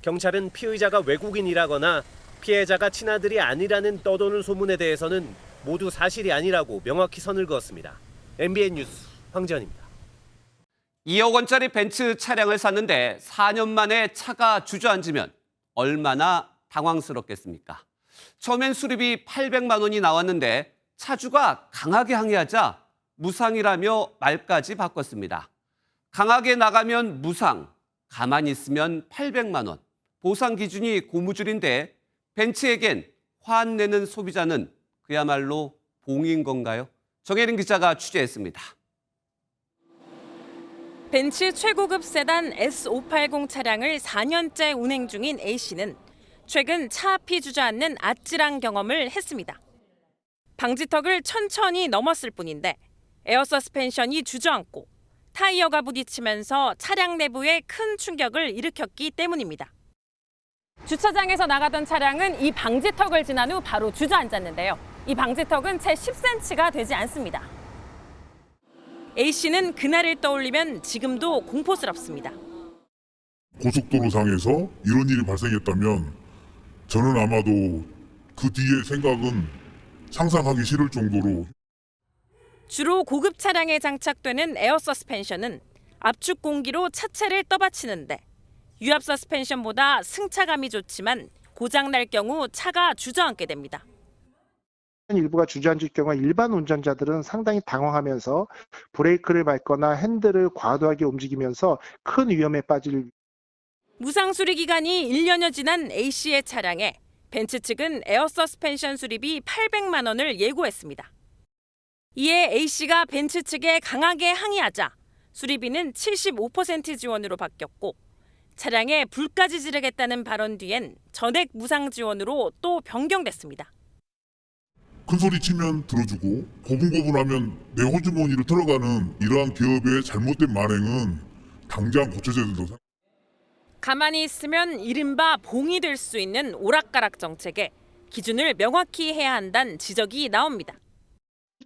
경찰은 피의자가 외국인이라거나 피해자가 친아들이 아니라는 떠도는 소문에 대해서는 모두 사실이 아니라고 명확히 선을 그었습니다. MBN 뉴스 황재현입니다. 2억 원짜리 벤츠 차량을 샀는데 4년 만에 차가 주저앉으면 얼마나 당황스럽겠습니까? 처음엔 수리비 800만 원이 나왔는데 차주가 강하게 항의하자 무상이라며 말까지 바꿨습니다. 강하게 나가면 무상, 가만히 있으면 800만 원. 보상 기준이 고무줄인데 벤츠에겐 화내는 소비자는 그야말로 봉인 건가요? 정혜린 기자가 취재했습니다. 벤츠 최고급 세단 S580 차량을 4년째 운행 중인 A씨는 최근 차 앞이 주저앉는 아찔한 경험을 했습니다. 방지턱을 천천히 넘었을 뿐인데 에어 서스펜션이 주저앉고 타이어가 부딪히면서 차량 내부에 큰 충격을 일으켰기 때문입니다. 주차장에서 나가던 차량은 이 방지턱을 지난 후 바로 주저앉았는데요. 이 방지턱은 채 10cm가 되지 않습니다. A씨는 그날을 떠올리면 지금도 공포스럽습니다. 고속도로상에서 이런 일이 발생했다면 저는 아마도 그 뒤의 생각은 상상하기 싫을 정도로. 주로 고급 차량에 장착되는 에어 서스펜션은 압축 공기로 차체를 떠받치는데 유압 서스펜션보다 승차감이 좋지만 고장 날 경우 차가 주저앉게 됩니다. 일부가 주저앉을 경우 일반 운전자들은 상당히 당황하면서 브레이크를 밟거나 핸들을 과도하게 움직이면서 큰 위험에 빠질. 무상 수리 기간이 1년여 지난 A씨의 차량에 벤츠 측은 에어 서스펜션 수리비 800만 원을 예고했습니다. 이에 A씨가 벤츠 측에 강하게 항의하자 수리비는 75% 지원으로 바뀌었고 차량에 불까지 지르겠다는 발언 뒤엔 전액 무상 지원으로 또 변경됐습니다. 큰 소리 치면 들어주고 고분고분하면 내 호주머니로 들어가는 이러한 기업의 잘못된 만행은 당장 고쳐져야 된다고. 가만히 있으면 이른바 봉이 될 수 있는 오락가락 정책에 기준을 명확히 해야 한다는 지적이 나옵니다.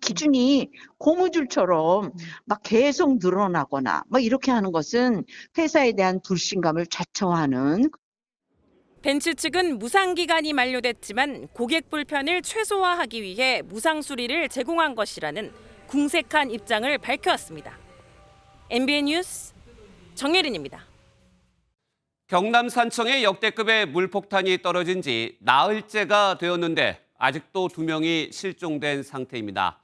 기준이 고무줄처럼 막 계속 늘어나거나 막 이렇게 하는 것은 회사에 대한 불신감을 좌초하는. 벤츠 측은 무상 기간이 만료됐지만 고객 불편을 최소화하기 위해 무상 수리를 제공한 것이라는 궁색한 입장을 밝혀왔습니다. MBN 뉴스 정혜린입니다. 경남 산청에 역대급의 물폭탄이 떨어진 지 나흘째가 되었는데 아직도 2명이 실종된 상태입니다.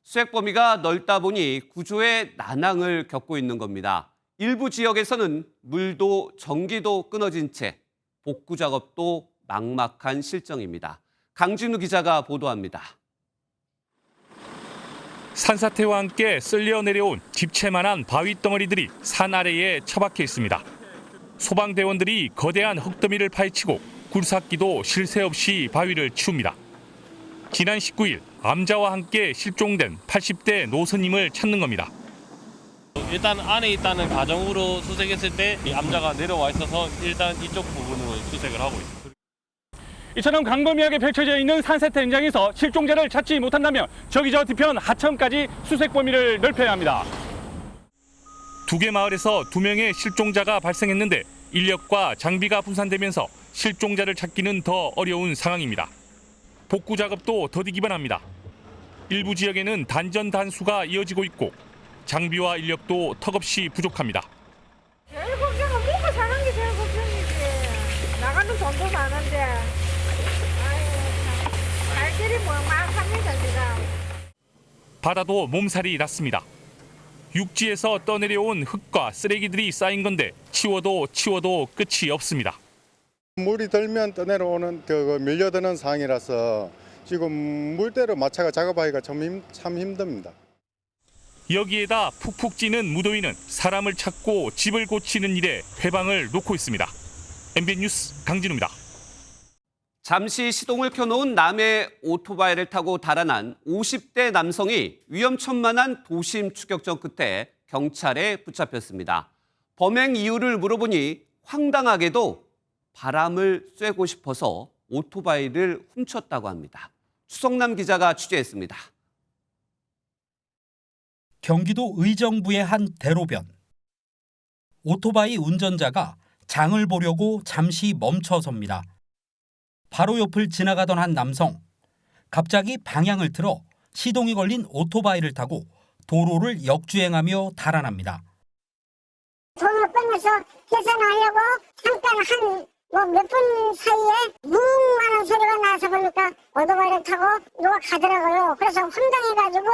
수색 범위가 넓다 보니 구조에 난항을 겪고 있는 겁니다. 일부 지역에서는 물도 전기도 끊어진 채 복구 작업도 막막한 실정입니다. 강진우 기자가 보도합니다. 산사태와 함께 쓸려 내려온 집채만한 바위 덩어리들이 산 아래에 처박혀 있습니다. 소방대원들이 거대한 흙더미를 파헤치고 굴삭기도 쉴 새 없이 바위를 치웁니다. 지난 19일 암자와 함께 실종된 80대 노선임을 찾는 겁니다. 일단 안에 있다는 가정으로 수색했을 때 암자가 내려와 있어서 일단 이쪽 부분으로 수색을 하고 있습니다. 이처럼 광범위하게 펼쳐져 있는 산사태 현장에서 실종자를 찾지 못한다면 저기 저 뒤편 하천까지 수색 범위를 넓혀야 합니다. 2개 마을에서 2명의 실종자가 발생했는데 인력과 장비가 분산되면서 실종자를 찾기는 더 어려운 상황입니다. 복구 작업도 더디기만 합니다. 일부 지역에는 단전 단수가 이어지고 있고 장비와 인력도 턱없이 부족합니다. 제일 걱정은 먹고 사는 게 제일 걱정이지. 나가는 돈도 많은데. 아유, 참. 갈 길이 막막합니다, 지금. 바다도 몸살이 났습니다. 육지에서 떠내려온 흙과 쓰레기들이 쌓인 건데 치워도 끝이 없습니다. 물이 들면 떠내려오는 밀려드는 상황이라서 지금 물대로 마차가 작업하기가 참 힘듭니다. 여기에다 푹푹 찌는 무더위는 사람을 찾고 집을 고치는 일에 회방을 놓고 있습니다. MBN 뉴스 강진우입니다. 잠시 시동을 켜놓은 남의 오토바이를 타고 달아난 50대 남성이 위험천만한 도심 추격전 끝에 경찰에 붙잡혔습니다. 범행 이유를 물어보니 황당하게도 바람을 쐬고 싶어서 오토바이를 훔쳤다고 합니다. 추성남 기자가 취재했습니다. 경기도 의정부의 한 대로변. 오토바이 운전자가 장을 보려고 잠시 멈춰섭니다. 바로 옆을 지나가던 한 남성. 갑자기 방향을 틀어 시동이 걸린 오토바이를 타고 도로를 역주행하며 달아납니다. 돈을 빼면서 계산하려고 잠깐 몇 분 사이에 뭉 하는 소리가 나서 보니까 오토바이를 타고 누가 가더라고요. 그래서 황당해가지고.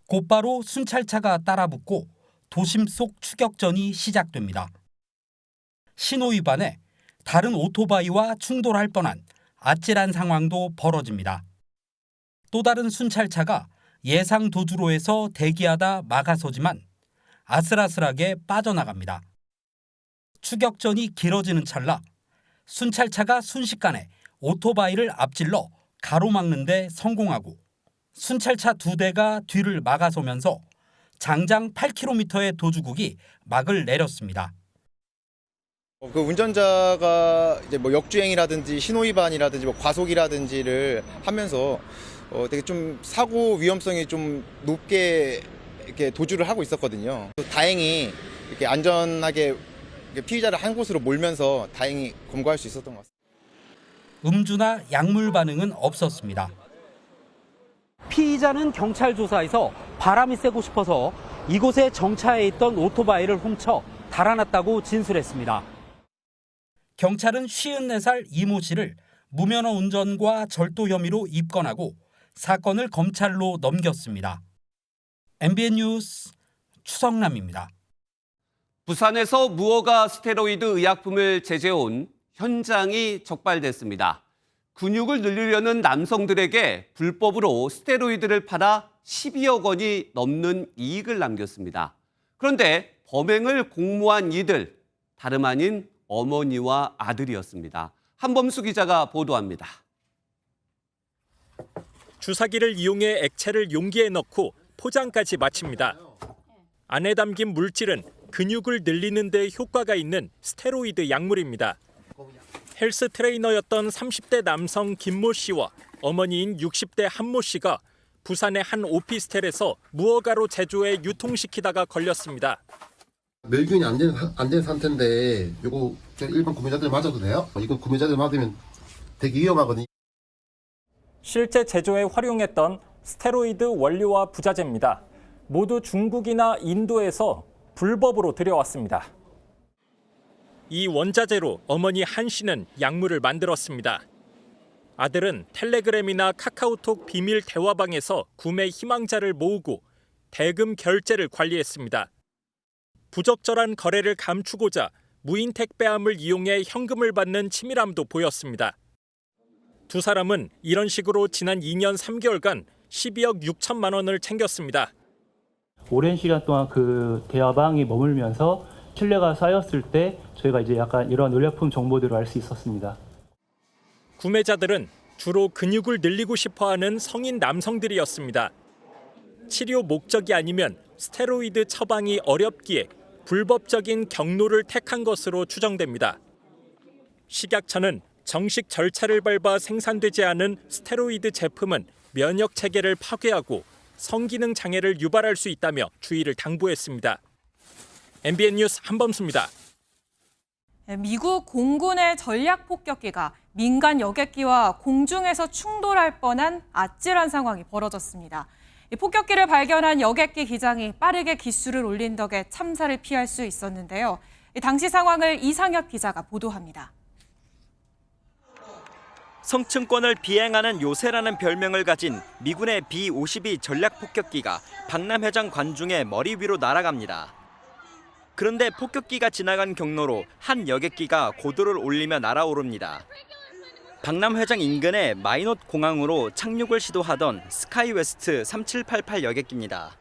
곧바로 순찰차가 따라붙고 도심 속 추격전이 시작됩니다. 신호위반에 다른 오토바이와 충돌할 뻔한 아찔한 상황도 벌어집니다. 또 다른 순찰차가 예상 도주로에서 대기하다 막아서지만 아슬아슬하게 빠져나갑니다. 추격전이 길어지는 찰나 순찰차가 순식간에 오토바이를 앞질러 가로막는 데 성공하고 순찰차 2대가 뒤를 막아서면서 장장 8km의 도주국이 막을 내렸습니다. 그 운전자가 이제 뭐 역주행이라든지 신호위반이라든지 과속이라든지를 하면서 되게 좀 사고 위험성이 좀 높게 이렇게 도주를 하고 있었거든요. 다행히 이렇게 안전하게 피의자를 한 곳으로 몰면서 다행히 검거할 수 있었던 것 같습니다. 음주나 약물 반응은 없었습니다. 피의자는 경찰 조사에서 바람이 쐬고 싶어서 이곳에 정차해 있던 오토바이를 훔쳐 달아났다고 진술했습니다. 경찰은 54살 이모 씨를 무면허 운전과 절도 혐의로 입건하고 사건을 검찰로 넘겼습니다. MBN 뉴스 추성남입니다. 부산에서 무허가 스테로이드 의약품을 제재해온 현장이 적발됐습니다. 근육을 늘리려는 남성들에게 불법으로 스테로이드를 팔아 12억 원이 넘는 이익을 남겼습니다. 그런데 범행을 공모한 이들, 다름 아닌 어머니와 아들이었습니다. 한범수 기자가 보도합니다. 주사기를 이용해 액체를 용기에 넣고 포장까지 마칩니다. 안에 담긴 물질은 근육을 늘리는 데 효과가 있는 스테로이드 약물입니다. 헬스 트레이너였던 30대 남성 김모 씨와 어머니인 60대 한모 씨가 부산의 한 오피스텔에서 무허가로 제조해 유통시키다가 걸렸습니다. 멸균이 안 된 상태인데 이거 일반 구매자들 맞아도 돼요? 이거 구매자들 맞으면 되게 위험하거든요. 실제 제조에 활용했던 스테로이드 원료와 부자재입니다. 모두 중국이나 인도에서 불법으로 들여왔습니다. 이 원자재로 어머니 한 씨는 약물을 만들었습니다. 아들은 텔레그램이나 카카오톡 비밀 대화방에서 구매 희망자를 모으고 대금 결제를 관리했습니다. 부적절한 거래를 감추고자 무인 택배함을 이용해 현금을 받는 치밀함도 보였습니다. 두 사람은 이런 식으로 지난 2년 3개월간 12억 6천만 원을 챙겼습니다. 오랜 시간 동안 그 대화방이 머물면서 신뢰가 쌓였을 때 저희가 이제 약간 이런 의약품 정보들을 알 수 있었습니다. 구매자들은 주로 근육을 늘리고 싶어하는 성인 남성들이었습니다. 치료 목적이 아니면 스테로이드 처방이 어렵기에 불법적인 경로를 택한 것으로 추정됩니다. 식약처는 정식 절차를 밟아 생산되지 않은 스테로이드 제품은 면역 체계를 파괴하고 성기능 장애를 유발할 수 있다며 주의를 당부했습니다. MBN 뉴스 한범수입니다. 미국 공군의 전략 폭격기가 민간 여객기와 공중에서 충돌할 뻔한 아찔한 상황이 벌어졌습니다. 이 폭격기를 발견한 여객기 기장이 빠르게 기수를 올린 덕에 참사를 피할 수 있었는데요. 당시 상황을 이상혁 기자가 보도합니다. 성층권을 비행하는 요새라는 별명을 가진 미군의 B-52 전략 폭격기가 박람회장 관중의 머리 위로 날아갑니다. 그런데 폭격기가 지나간 경로로 한 여객기가 고도를 올리며 날아오릅니다. 박람회장 인근의 마이노트 공항으로 착륙을 시도하던 스카이웨스트 3788 여객기입니다.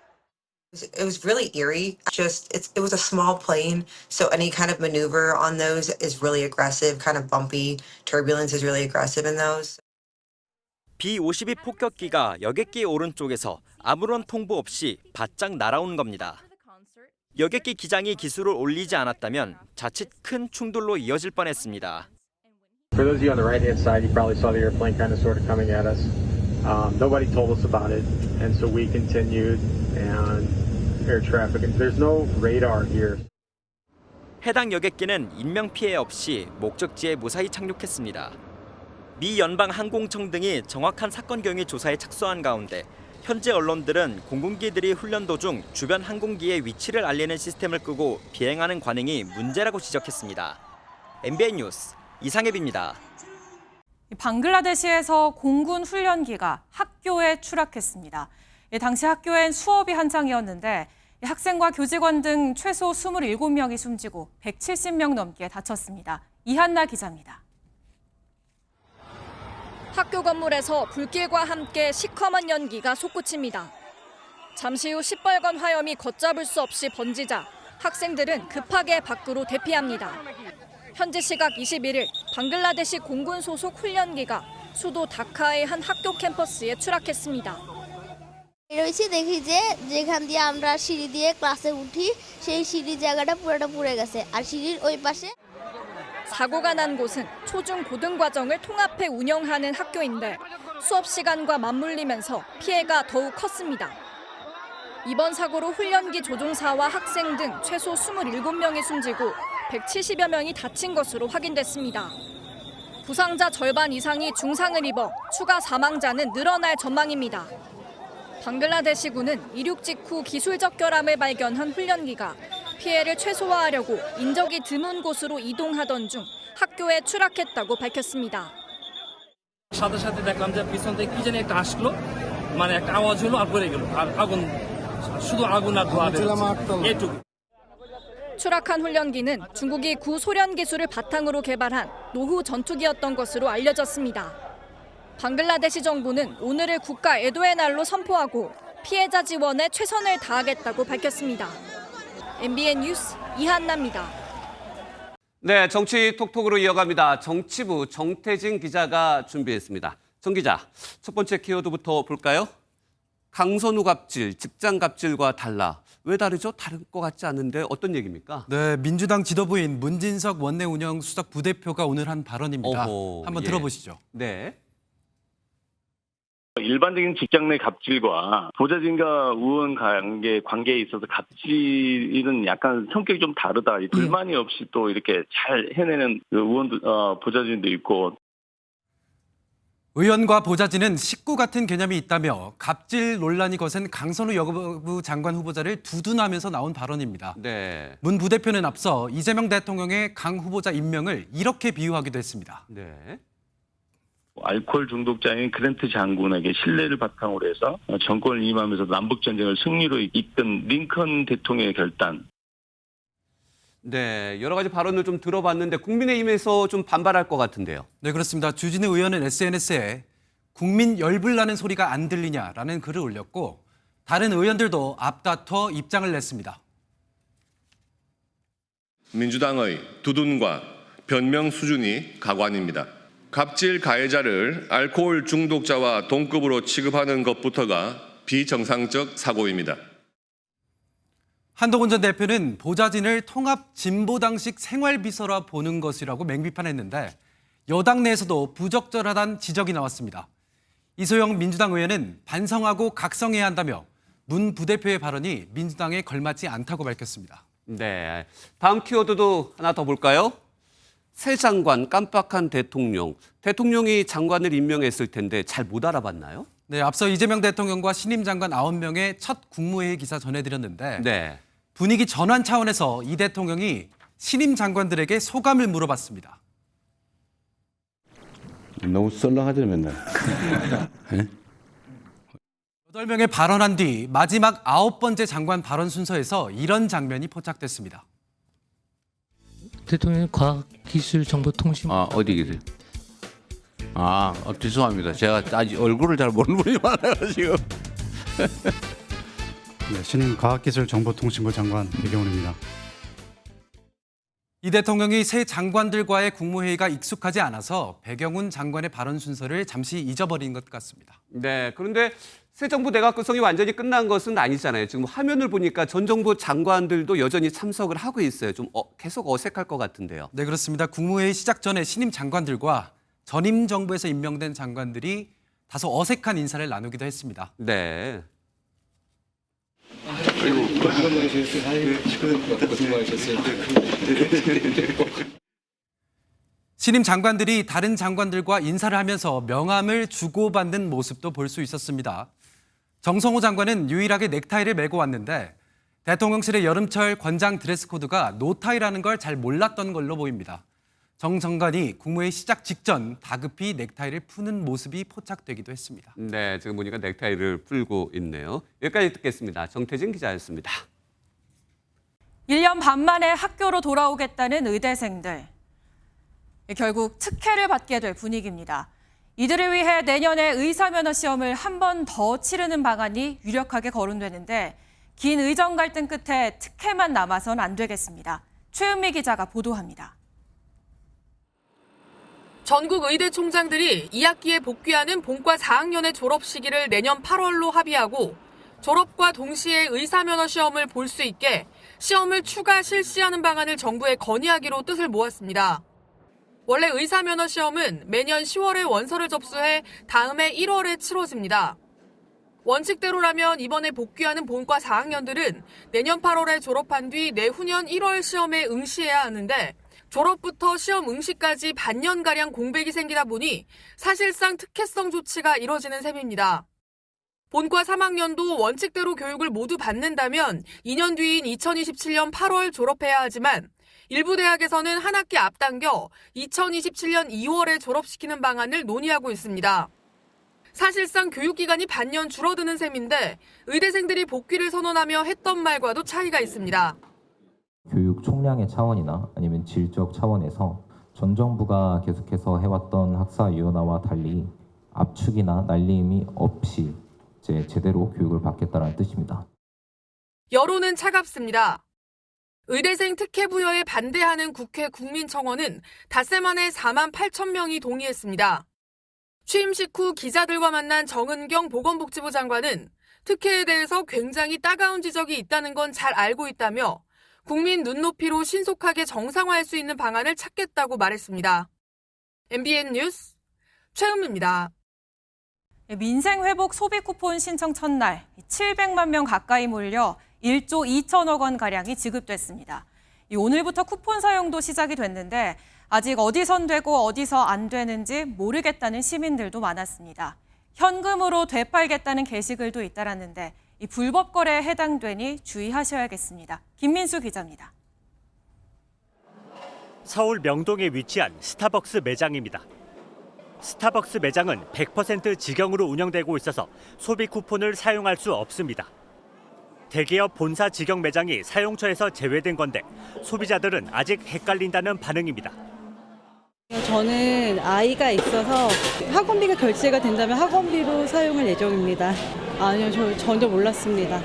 It was really eerie. It was a small plane, so any kind of maneuver on those is really aggressive, kind of bumpy. Turbulence is really aggressive in those. B-52 폭격기가 여객기 오른쪽에서 아무런 통보 없이 바짝 날아온 겁니다. 여객기 기장이 기수를 올리지 않았다면 자칫 큰 충돌로 이어질 뻔했습니다. For those of you on the right-hand side, you probably saw the airplane kind of sort of coming at us. Nobody told us about it, and so we continued and air traffic. There's no radar here. 해당 여객기는 인명 피해 없이 목적지에 무사히 착륙했습니다. 미 연방 항공청 등이 정확한 사건 경위 조사에 착수한 가운데 현재 언론들은 공군기들이 훈련 도중 주변 항공기의 위치를 알리는 시스템을 끄고 비행하는 관행이 문제라고 지적했습니다. MBN 뉴스 이상엽입니다. 방글라데시에서 공군 훈련기가 학교에 추락했습니다. 당시 학교엔 수업이 한창이었는데 학생과 교직원 등 최소 27명이 숨지고 170명 넘게 다쳤습니다. 이한나 기자입니다. 학교 건물에서 불길과 함께 시커먼 연기가 솟구칩니다. 잠시 후 시뻘건 화염이 걷잡을 수 없이 번지자 학생들은 급하게 밖으로 대피합니다. 현지 시각 21일 방글라데시 공군 소속 훈련기가 수도 다카의 한 학교 캠퍼스에 추락했습니다. রয়েছে দেখি যে যেখান দিয়ে আমরা সিঁড়ি দিয়ে ক্লাসে উঠি সেই সিঁড়ি জায়গাটা পুরোটা পুড়ে গেছে আর সিঁড়ির ওই পাশে 사고가 난 곳은 초중 고등 과정을 통합해 운영하는 학교인데 수업 시간과 맞물리면서 피해가 더욱 컸습니다. 이번 사고로 훈련기 조종사와 학생 등 최소 27명이 숨지고 170여 명이 다친 것으로 확인됐습니다. 부상자 절반 이상이 중상을 입어 추가 사망자는 늘어날 전망입니다. 방글라데시군은 이륙 직후 기술적 결함을 발견한 훈련기가 피해를 최소화하려고 인적이 드문 곳으로 이동하던 중 학교에 추락했다고 밝혔습니다. সাথে সাথে দেখলাম যে পিছন থেকে কি জানি একটা আসলো মানে একটা আওয়াজ হলো আর পড়ে গেল আর আগুন শুধু আগুন আর ধোঁয়া এটুকু 추락한 훈련기는 중국이 구소련 기술을 바탕으로 개발한 노후 전투기였던 것으로 알려졌습니다. 방글라데시 정부는 오늘을 국가 애도의 날로 선포하고 피해자 지원에 최선을 다하겠다고 밝혔습니다. MBN 뉴스 이한나입니다. 네, 정치 톡톡으로 이어갑니다. 정치부 정태진 기자가 준비했습니다. 정 기자, 첫 번째 키워드부터 볼까요? 강선우 갑질, 직장 갑질과 달라. 왜 다르죠? 다른 것 같지 않은데 어떤 얘기입니까? 네, 민주당 지도부인 문진석 원내 운영 수석 부대표가 오늘 한 발언입니다. 한번 들어보시죠. 네. 일반적인 직장 내 갑질과 보좌진과 의원 관계에 있어서 갑질은 약간 성격이 좀 다르다. 불만이 없이 또 이렇게 잘 해내는 의원 보좌진도 있고. 의원과 보좌진은 식구 같은 개념이 있다며 갑질 논란이 거센 강선우 여가부 장관 후보자를 두둔하면서 나온 발언입니다. 네. 문 부대표는 앞서 이재명 대통령의 강 후보자 임명을 이렇게 비유하기도 했습니다. 네. 알코올 중독자인 그랜트 장군에게 신뢰를 바탕으로 해서 정권을 임하면서 남북전쟁을 승리로 이끈 링컨 대통령의 결단. 네, 여러 가지 발언을 좀 들어봤는데 국민의힘에서 좀 반발할 것 같은데요. 네, 그렇습니다. 주진우 의원은 SNS에 국민 열불나는 소리가 안 들리냐라는 글을 올렸고 다른 의원들도 앞다퉈 입장을 냈습니다. 민주당의 두둔과 변명 수준이 가관입니다. 갑질 가해자를 알코올 중독자와 동급으로 취급하는 것부터가 비정상적 사고입니다. 한동훈 전 대표는 보좌진을 통합 진보당식 생활비서라 보는 것이라고 맹비판했는데 여당 내에서도 부적절하다는 지적이 나왔습니다. 이소영 민주당 의원은 반성하고 각성해야 한다며 문 부대표의 발언이 민주당에 걸맞지 않다고 밝혔습니다. 네, 다음 키워드도 하나 더 볼까요? 새 장관 깜빡한 대통령. 대통령이 장관을 임명했을 텐데 잘 못 알아봤나요? 네, 앞서 이재명 대통령과 신임 장관 9명의 첫 국무회의 기사 전해드렸는데 네. 분위기 전환 차원에서 이 대통령이 신임 장관들에게 소감을 물어봤습니다. 너무 썰렁하죠 맨날. 8명의 발언한 뒤 마지막 9번째 장관 발언 순서에서 이런 장면이 포착됐습니다. 대통령 과학기술정보통신 어디 계세요? 죄송합니다. 제가 아직 얼굴을 잘 모르는 분이 많아가지고. 네, 신임 과학기술정보통신부 장관 배경훈입니다. 이 대통령이 새 장관들과의 국무회의가 익숙하지 않아서 배경훈 장관의 발언 순서를 잠시 잊어버린 것 같습니다. 네, 그런데 새 정부 내각 구성이 완전히 끝난 것은 아니잖아요. 지금 화면을 보니까 전 정부 장관들도 여전히 참석을 하고 있어요. 좀 계속 어색할 것 같은데요. 네, 그렇습니다. 국무회의 시작 전에 신임 장관들과 전임 정부에서 임명된 장관들이 다소 어색한 인사를 나누기도 했습니다. 네. 신임 장관들이 다른 장관들과 인사를 하면서 명함을 주고받는 모습도 볼 수 있었습니다. 정성호 장관은 유일하게 넥타이를 메고 왔는데 대통령실의 여름철 권장 드레스 코드가 노타이라는 걸 잘 몰랐던 걸로 보입니다. 정 장관이 국무회의 시작 직전 다급히 넥타이를 푸는 모습이 포착되기도 했습니다. 네, 지금 보니까 넥타이를 풀고 있네요. 여기까지 듣겠습니다. 정태진 기자였습니다. 1년 반 만에 학교로 돌아오겠다는 의대생들. 결국 특혜를 받게 될 분위기입니다. 이들을 위해 내년에 의사면허 시험을 한 번 더 치르는 방안이 유력하게 거론되는데 긴 의정 갈등 끝에 특혜만 남아선 안 되겠습니다. 최은미 기자가 보도합니다. 전국 의대 총장들이 2학기에 복귀하는 본과 4학년의 졸업 시기를 내년 8월로 합의하고 졸업과 동시에 의사면허 시험을 볼 수 있게 시험을 추가 실시하는 방안을 정부에 건의하기로 뜻을 모았습니다. 원래 의사면허 시험은 매년 10월에 원서를 접수해 다음해 1월에 치러집니다. 원칙대로라면 이번에 복귀하는 본과 4학년들은 내년 8월에 졸업한 뒤 내후년 1월 시험에 응시해야 하는데 졸업부터 시험 응시까지 반년가량 공백이 생기다 보니 사실상 특혜성 조치가 이뤄지는 셈입니다. 본과 3학년도 원칙대로 교육을 모두 받는다면 2년 뒤인 2027년 8월 졸업해야 하지만 일부 대학에서는 한 학기 앞당겨 2027년 2월에 졸업시키는 방안을 논의하고 있습니다. 사실상 교육기간이 반년 줄어드는 셈인데 의대생들이 복귀를 선언하며 했던 말과도 차이가 있습니다. 교육 총량의 차원이나 아니면 질적 차원에서 전 정부가 계속해서 해왔던 학사위원회와 달리 압축이나 날림이 없이 제대로 교육을 받겠다는 뜻입니다. 여론은 차갑습니다. 의대생 특혜 부여에 반대하는 국회 국민청원은 닷새 만에 4만 8천 명이 동의했습니다. 취임식 후 기자들과 만난 정은경 보건복지부 장관은 특혜에 대해서 굉장히 따가운 지적이 있다는 건 잘 알고 있다며 국민 눈높이로 신속하게 정상화할 수 있는 방안을 찾겠다고 말했습니다. MBN 뉴스 최은미입니다. 민생회복 소비 쿠폰 신청 첫날 700만 명 가까이 몰려 1조 2천억 원 가량이 지급됐습니다. 오늘부터 쿠폰 사용도 시작이 됐는데 아직 어디선 되고 어디서 안 되는지 모르겠다는 시민들도 많았습니다. 현금으로 되팔겠다는 게시글도 잇따랐는데 이 불법 거래에 해당되니 주의하셔야겠습니다. 김민수 기자입니다. 서울 명동에 위치한 스타벅스 매장입니다. 스타벅스 매장은 100% 직영으로 운영되고 있어서 소비 쿠폰을 사용할 수 없습니다. 대기업 본사 직영 매장이 사용처에서 제외된 건데 소비자들은 아직 헷갈린다는 반응입니다. 저는 아이가 있어서 학원비가 결제가 된다면 학원비로 사용할 예정입니다. 아니요, 저 전혀 몰랐습니다.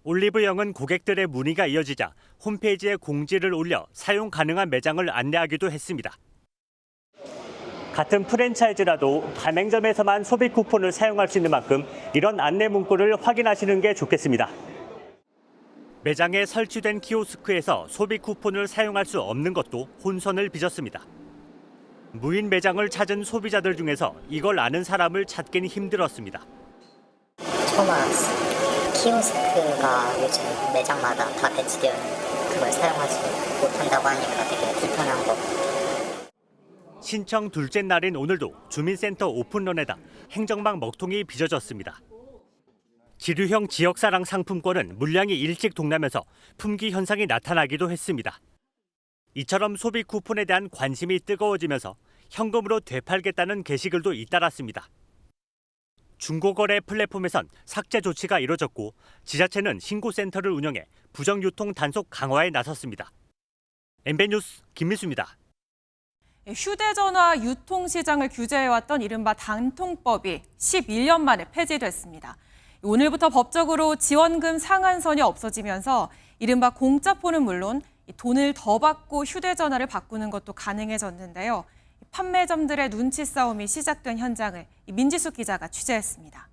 올리브영은 고객들의 문의가 이어지자 홈페이지에 공지를 올려 사용 가능한 매장을 안내하기도 했습니다. 같은 프랜차이즈라도 가맹점에서만 소비 쿠폰을 사용할 수 있는 만큼 이런 안내 문구를 확인하시는 게 좋겠습니다. 매장에 설치된 키오스크에서 소비 쿠폰을 사용할 수 없는 것도 혼선을 빚었습니다. 무인 매장을 찾은 소비자들 중에서 이걸 아는 사람을 찾긴 힘들었습니다. 처음 알았어요. 키오스크가 요즘 매장마다 다 배치되어 있는데 그걸 사용하지 못한다고 하니까 되게 불편한 거. 신청 둘째 날인 오늘도 주민센터 오픈런에다 행정망 먹통이 빚어졌습니다. 기류형 지역사랑 상품권은 물량이 일찍 동나면서 품귀 현상이 나타나기도 했습니다. 이처럼 소비 쿠폰에 대한 관심이 뜨거워지면서 현금으로 되팔겠다는 게시글도 잇따랐습니다. 중고거래 플랫폼에선 삭제 조치가 이뤄졌고 지자체는 신고센터를 운영해 부정유통 단속 강화에 나섰습니다. MBN 뉴스 김민수입니다. 휴대전화 유통시장을 규제해왔던 이른바 단통법이 11년 만에 폐지됐습니다. 오늘부터 법적으로 지원금 상한선이 없어지면서 이른바 공짜폰은 물론 돈을 더 받고 휴대전화를 바꾸는 것도 가능해졌는데요. 판매점들의 눈치 싸움이 시작된 현장을 민지숙 기자가 취재했습니다.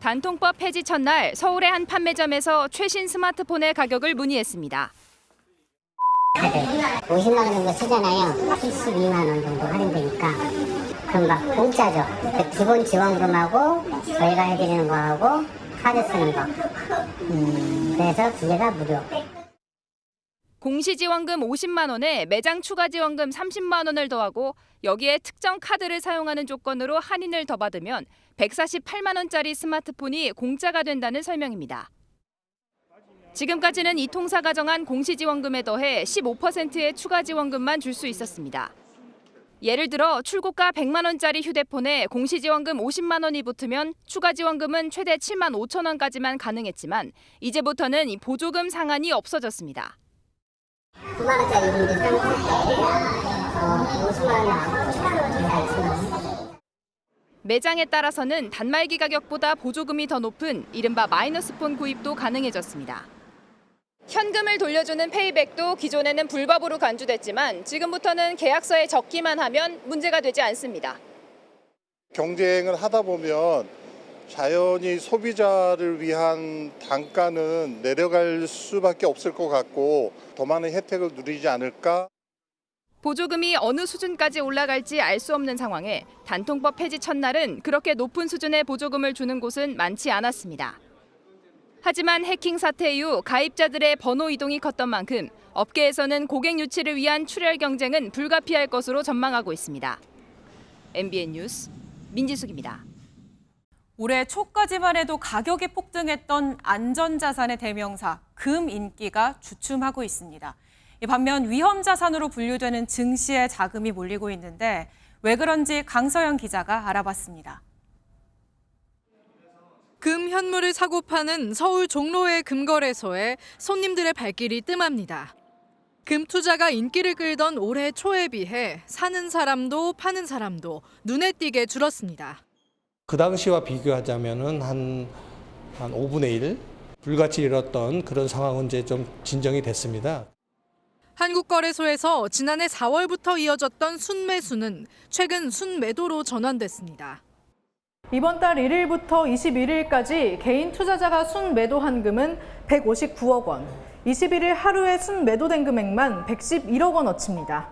단통법 폐지 첫날 서울의 한 판매점에서 최신 스마트폰의 가격을 문의했습니다. 50만 원 정도 쓰잖아요. 72만 원 정도 할인되니까 그럼 막 공짜죠. 기본 지원금하고 저희가 해드리는 거하고 카드 쓰는 거. 그래서 두 개 다 무료. 공시지원금 50만 원에 매장 추가 지원금 30만 원을 더하고 여기에 특정 카드를 사용하는 조건으로 할인을 더 받으면 148만 원짜리 스마트폰이 공짜가 된다는 설명입니다. 지금까지는 이 통사가 정한 공시지원금에 더해 15%의 추가 지원금만 줄 수 있었습니다. 예를 들어 출고가 100만 원짜리 휴대폰에 공시지원금 50만 원이 붙으면 추가 지원금은 최대 7만 5천 원까지만 가능했지만 이제부터는 이 보조금 상한이 없어졌습니다. 9만 원짜리 분들 사용하는데 50만 원 매장에 따라서는 단말기 가격보다 보조금이 더 높은 이른바 마이너스폰 구입도 가능해졌습니다. 현금을 돌려주는 페이백도 기존에는 불법으로 간주됐지만 지금부터는 계약서에 적기만 하면 문제가 되지 않습니다. 경쟁을 하다 보면 자연히 소비자를 위한 단가는 내려갈 수밖에 없을 것 같고 더 많은 혜택을 누리지 않을까? 보조금이 어느 수준까지 올라갈지 알 수 없는 상황에 단통법 폐지 첫날은 그렇게 높은 수준의 보조금을 주는 곳은 많지 않았습니다. 하지만 해킹 사태 이후 가입자들의 번호 이동이 컸던 만큼 업계에서는 고객 유치를 위한 출혈 경쟁은 불가피할 것으로 전망하고 있습니다. MBN 뉴스 민지숙입니다. 올해 초까지만 해도 가격이 폭등했던 안전자산의 대명사 금 인기가 주춤하고 있습니다. 반면 위험자산으로 분류되는 증시에 자금이 몰리고 있는데 왜 그런지 강서영 기자가 알아봤습니다. 금 현물을 사고 파는 서울 종로의 금거래소에 손님들의 발길이 뜸합니다. 금 투자가 인기를 끌던 올해 초에 비해 사는 사람도 파는 사람도 눈에 띄게 줄었습니다. 그 당시와 비교하자면은 한 5분의 1 불가치를 잃었던 그런 상황은 이제 좀 진정이 됐습니다. 한국거래소에서 지난해 4월부터 이어졌던 순매수는 최근 순매도로 전환됐습니다. 이번 달 1일부터 21일까지 개인 투자자가 순매도한 금은 159억 원, 21일 하루에 순매도된 금액만 111억 원어치입니다.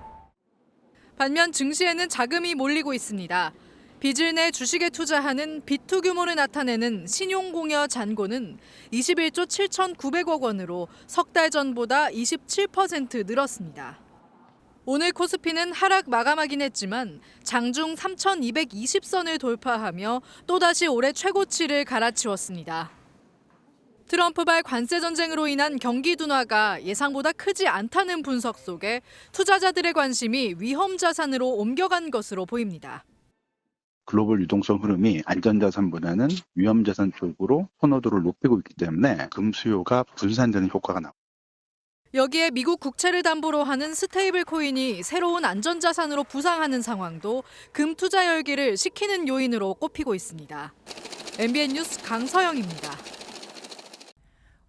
반면 증시에는 자금이 몰리고 있습니다. 빚을 내 주식에 투자하는 빚투 규모를 나타내는 신용공여 잔고는 21조 7,900억 원으로 석 달 전보다 27% 늘었습니다. 오늘 코스피는 하락 마감하긴 했지만 장중 3,220선을 돌파하며 또다시 올해 최고치를 갈아치웠습니다. 트럼프발 관세 전쟁으로 인한 경기 둔화가 예상보다 크지 않다는 분석 속에 투자자들의 관심이 위험 자산으로 옮겨간 것으로 보입니다. 글로벌 유동성 흐름이 안전자산보다는 위험자산 쪽으로 선호도를 높이고 있기 때문에 금 수요가 분산되는 효과가 나옵니다. 여기에 미국 국채를 담보로 하는 스테이블 코인이 새로운 안전자산으로 부상하는 상황도 금 투자 열기를 식히는 요인으로 꼽히고 있습니다. MBN 뉴스 강서영입니다.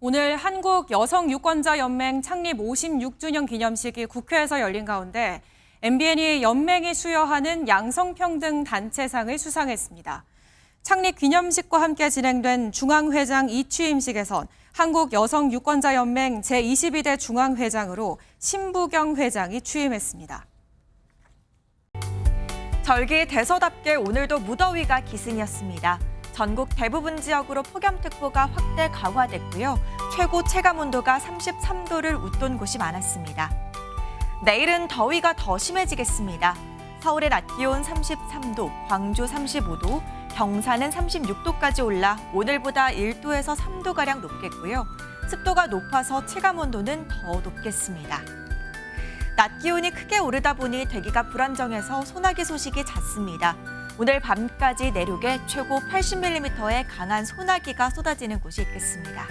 오늘 한국여성유권자연맹 창립 56주년 기념식이 국회에서 열린 가운데 MBN이 연맹이 수여하는 양성평등 단체상을 수상했습니다. 창립 기념식과 함께 진행된 중앙회장 이취임식에선 한국여성유권자연맹 제22대 중앙회장으로 신부경 회장이 취임했습니다. 절기 대서답게 오늘도 무더위가 기승이었습니다. 전국 대부분 지역으로 폭염특보가 확대 강화됐고요. 최고 체감온도가 33도를 웃돈 곳이 많았습니다. 내일은 더위가 더 심해지겠습니다. 서울의 낮 기온 33도, 광주 35도, 경산은 36도까지 올라 오늘보다 1도에서 3도가량 높겠고요. 습도가 높아서 체감온도는 더 높겠습니다. 낮 기온이 크게 오르다 보니 대기가 불안정해서 소나기 소식이 잦습니다. 오늘 밤까지 내륙에 최고 80mm의 강한 소나기가 쏟아지는 곳이 있겠습니다.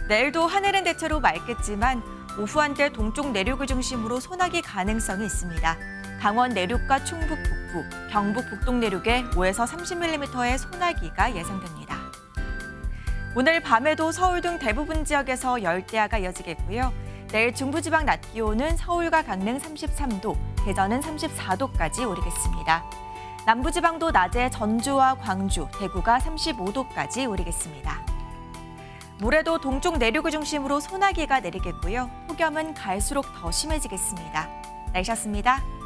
내일도 하늘은 대체로 맑겠지만 오후 한때 동쪽 내륙을 중심으로 소나기 가능성이 있습니다. 강원 내륙과 충북 북부, 경북 북동 내륙에 5에서 30mm의 소나기가 예상됩니다. 오늘 밤에도 서울 등 대부분 지역에서 열대야가 이어지겠고요. 내일 중부지방 낮 기온은 서울과 강릉 33도, 대전은 34도까지 오르겠습니다. 남부지방도 낮에 전주와 광주, 대구가 35도까지 오르겠습니다. 모레도 동쪽 내륙을 중심으로 소나기가 내리겠고요. 폭염은 갈수록 더 심해지겠습니다. 날씨였습니다.